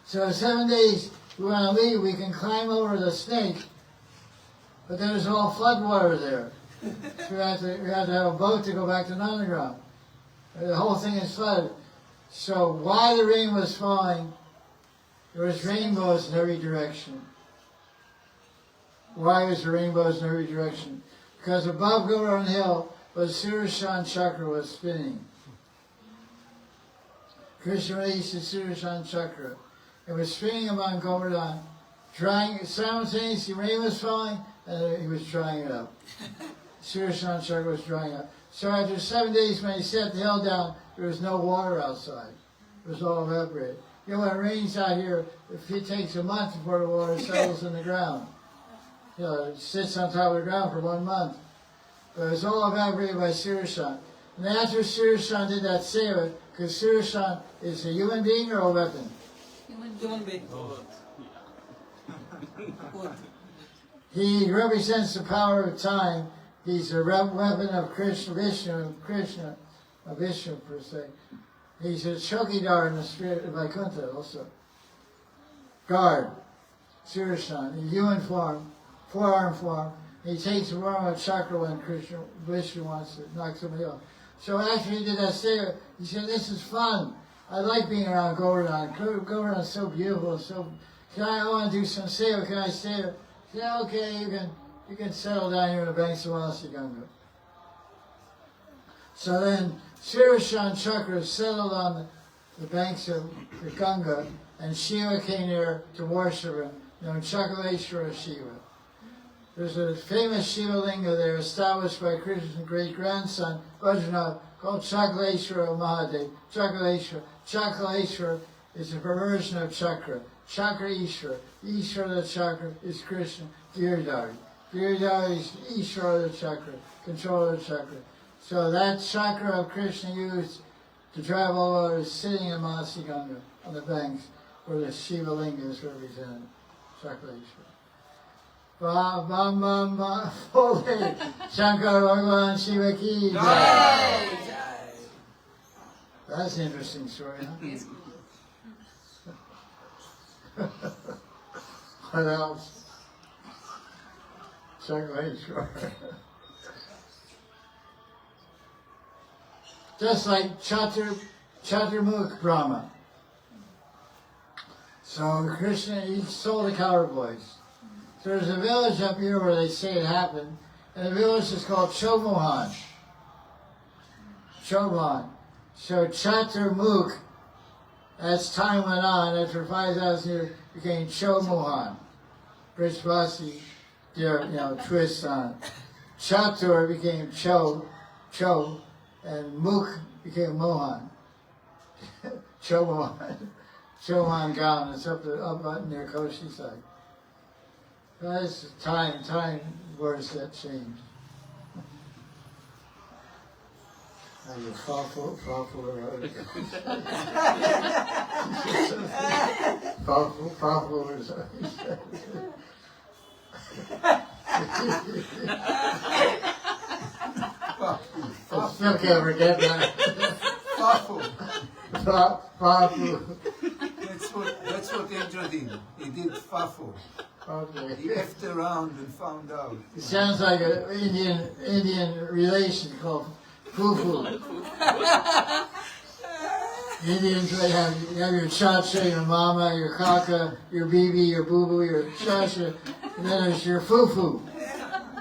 So in 7 days we want to leave, we can climb over the snake, but there's all flood water there. So we have to have a boat to go back to the underground. The whole thing is flooded. So while the rain was falling, There was rainbows in every direction. Why was there rainbows in every direction? Because above Govardhan Hill was Sudarshan Chakra was spinning. Krishna released the Sudarshan Chakra. It was spinning among Govardhan, drying simultaneously. Rain was falling, and he was drying it up. Sudarshan Chakra was drying up. So after 7 days, when he set the hill down, there was no water outside. It was all evaporated. You know, when it rains out here, it takes a month before the water settles in the ground. You know, it sits on top of the ground for 1 month. But it was all evaporated by Sudarshan. And after Sudarshan did that seva, because Sudarshan is a human being or a weapon? Human being. He represents the power of time. He's a weapon of Vishnu per se. He's a chokidar in the spirit of Vaikuntha also. Guard, Sudarshan, in human form, forearm form. He takes the form of chakra when Vishnu wants to knock somebody off. So after he did that seva, he said, "This is fun. I like being around Govardhan. Govardhan is so beautiful. I want to do some seva. Can I stay here?" He said, "Okay, you can settle down here in the banks of Ganga." So then Sudarshan Chakra settled on the banks of the Ganga, and Shiva came there to worship him, known Chakaleshwara Shiva. There's a famous Shiva Linga there established by Krishna's great-grandson, Vajranath, called Chakaleshwara Mahadev. Chakaleshwara is a perversion of Chakra. Chakra Ishvara. Ishvara the Chakra is Krishna. Giridhari. Giridhari is Ishvara the Chakra, controller of the Chakra. So that Chakra of Krishna used to travel over is sitting in Ganga on the banks where the Shiva Linga is represented. Chakaleshwara. Bam bam bam bam. Holy Shankar Bhagavan Shiva ki jai. That's an interesting story, huh? What else? Chakaleshwara. Just like Chaturmukh Brahma. So Krishna, he sold the cowboys. So there's a village up here where they say it happened, and the village is called Chomohan. Chomohan. So Chaturmukh, as time went on, after 5,000 years, became Chomohan. Brishvasi, twist on it. Chatur became Cho, and Mukh became Mohan. Chomohan. Chomohan Gaon, it's up near Koshi side. That's time words that change. Are you thoughtful? Thoughtful. I still can't forget that. Thoughtful. Thoughtful. That's what Indra did. He did Fafo. Okay. He left around and found out. It sounds like an Indian relation called fufu. Indians, they have your chacha, your mama, your kaka, your bibi, your boo-boo, your chacha, and then there's your fufu.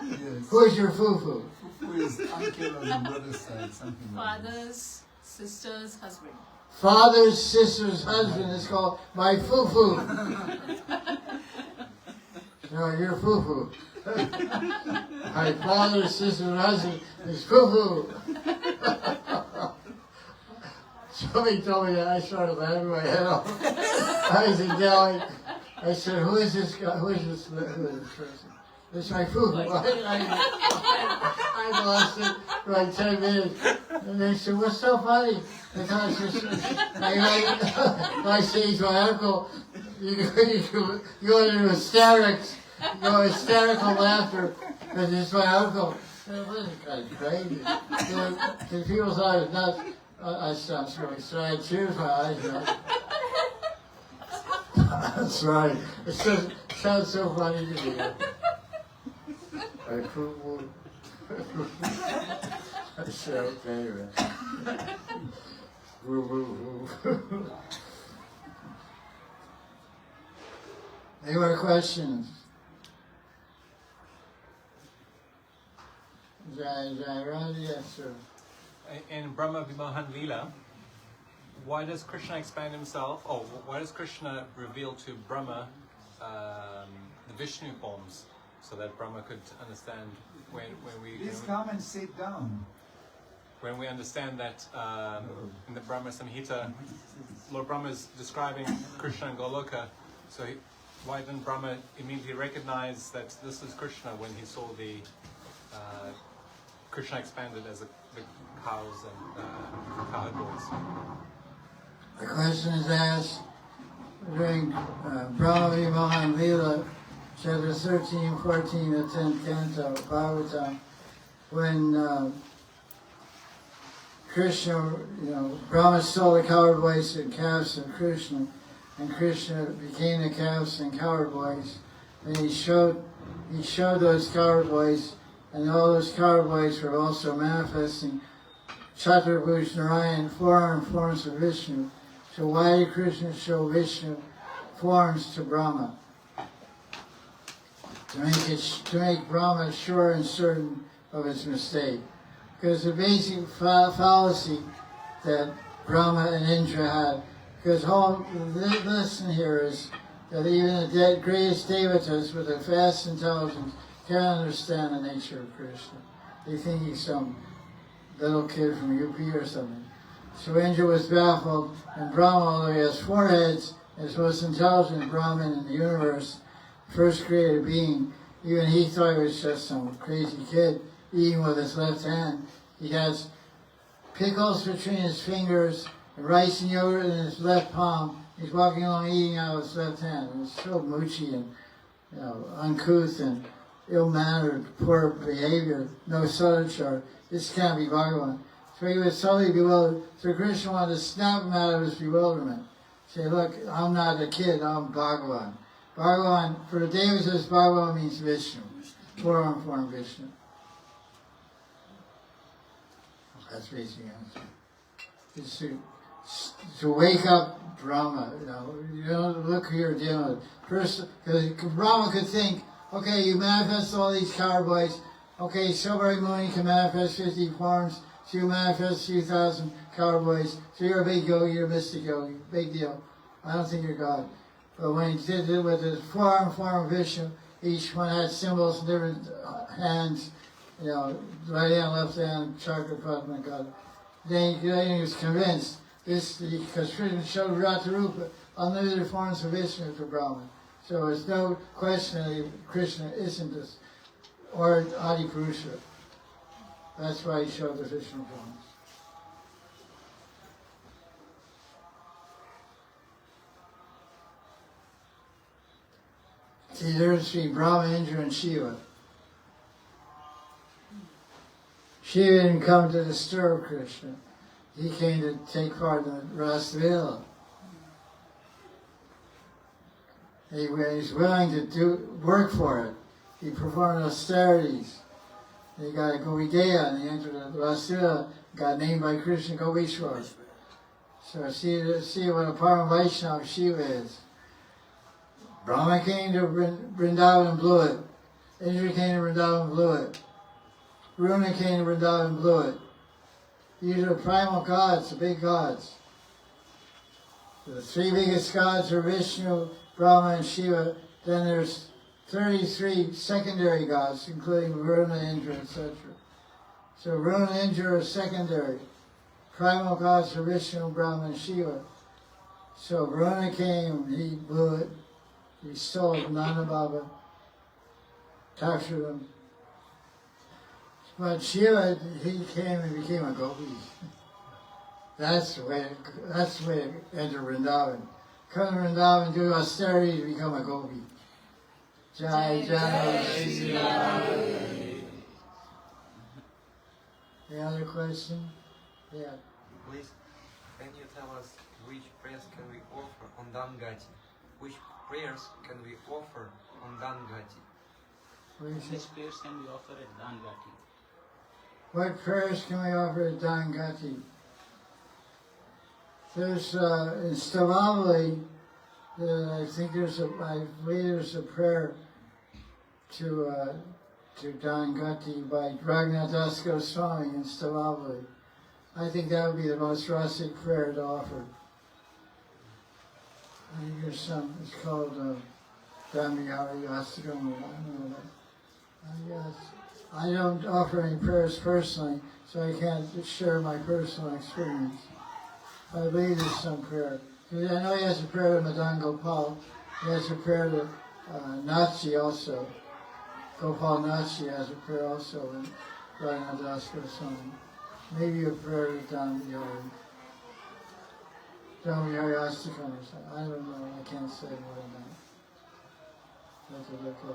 Yes. Who's your fufu? Fufu is uncle on the brother's side, something like that. Father's sister's husband. Father's sister's husband is called my fufu. No, you're fufu. My father's sister's husband is fufu. Somebody told me that. I started laughing my head off. I was in Delhi. I said, who is this guy? Who is this person? It's my fufu. I lost it for like 10 minutes. And they said, what's so funny? Because I say he's my uncle. You go into hysterics. You know, hysterical laughter because it's my uncle. What is this guy crazy? Because people thought I was nuts. I stopped smoking, so I had tears in my eyes. You know. That's right. It sounds so funny to me. I said, okay, man. Any more questions? Jaya Jaya Radhe, yes, sir. In Brahma Vimohan Leela, why does Krishna expand himself? Oh, why does Krishna reveal to Brahma the Vishnu forms so that Brahma could understand when we Please come and sit down. when we understand that in the Brahma Samhita, Lord Brahma is describing Krishna and Goloka, so why didn't Brahma immediately recognize that this is Krishna when he saw the Krishna expanded as the cows and cow boys? The question is asked during Brahma Vimohan Leela, chapter 13, 14, the 10th canto, Bhagavatam, when Krishna, Brahma stole the cowherd boys and calves of Krishna, and Krishna became the calves and cowherd boys, and he showed those cowherd boys, and all those cowherd boys were also manifesting Chaturbhuj Narayan, 4 forms of Vishnu. So why did Krishna show Vishnu forms to Brahma? To make Brahma sure and certain of his mistake. Because the basic fallacy that Brahma and Indra had, because all the lesson here is that even the greatest devotees with a vast intelligence can't understand the nature of Krishna. They think he's some little kid from UP or something. So Indra was baffled, and Brahma, although he has 4 heads, is the most intelligent Brahmin in the universe, first created being. Even he thought he was just some crazy kid eating with his left hand. He has pickles between his fingers, and rice and yogurt in his left palm. He's walking along eating out of his left hand. It was so moochy and uncouth and ill-mannered, poor behavior, no sadhya. This can't be Bhagavan. So he was totally bewildered. So Krishna wanted to snap him out of his bewilderment. Say, look, I'm not a kid, I'm Bhagavan. Bhagavan, for the devotees, Bhagavan means Vishnu, 4 form Vishnu. That's basic answer. It's to wake up Brahma. You don't look who you're dealing with. First, because Brahma could think, okay, you manifest all these cowherd boys. Okay, Silvery Moon can manifest 50 forms. So you manifest a few thousand cowherd boys. So you're a big yogi, you're a mystic yogi. Big deal. I don't think you're God. But when he did it with his 4 form of Vishnu, each one had symbols in different hands. Right hand, left hand, chakra, padma, God. Then he was convinced because Krishna showed Rata Rupa, unlimited forms of Vishnu to Brahma. So there's no question that Krishna isn't this, or Adi Purusha. That's why he showed the Vishnu forms. See, there's between Brahma, Indra, and Shiva. Shiva didn't come to disturb Krishna. He came to take part in the Rasa Leela. He was willing to work for it. He performed austerities. He got a Gaudiya and he entered the Rasa Leela, got named by Krishna Govishwar. So see what a Param Vaishnava Shiva is. Brahma came to Vrindavan and blew it. Indra came to Vrindavan and blew it. Varuna came to Vrindavan and blew it. These are primal gods, the big gods. The 3 biggest gods are Vishnu, Brahma, and Shiva. Then there's 33 secondary gods, including Varuna, Indra, etc. So Varuna and Indra are secondary. Primal gods are Vishnu, Brahma, and Shiva. So Varuna came, he blew it. He stole it from Nanda Baba, captured him. But Shiva, he came and became a gopi. That's the way to enter Vrindavan. Come to Vrindavan, do austerity to become a gopi. Jaya Jaya Sri Radhe. Any other question? Yeah. Please, can you tell us which prayers can we offer on Dangati? Which prayers can we offer on Dangati? Which prayers can we offer at Dangati? What prayers can we offer at Dangati? There's in Stavamali, I think I believe there's a prayer to Don Gati by Raghunath Goswami in Stavavali. I think that would be the most rustic prayer to offer. I think there's some, it's called Dhammayari Astakam, I don't know that. I guess. I don't offer any prayers personally, so I can't share my personal experience. I believe there's some prayer. I know he has a prayer to Madan Gopal. He has a prayer to Nachi also. Gopal Nachi has a prayer also in Raghunath Goswami. Maybe a prayer to Dhammayari. Dhammayari Astakam or something. I don't know. I can't say more than that. I have to look at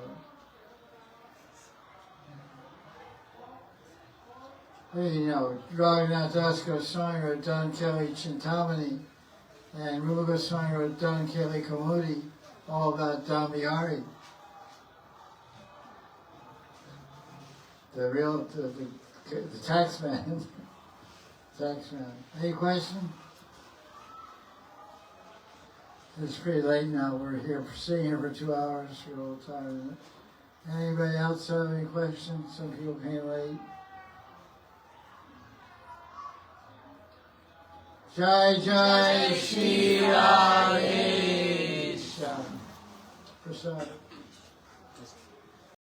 it. You know, Raghunath Goswami wrote Don Kelly Chintamani, and Rupa Goswami wrote Don Kelly Kamudi, all about Dhammayari. The real, the tax man. Tax man. Any question? It's pretty late now. We're here, sitting here for 2 hours. We're a little tired of it. Anybody else have any questions? Some people came late. Jaya Jaya Sri Radhe. Prasad.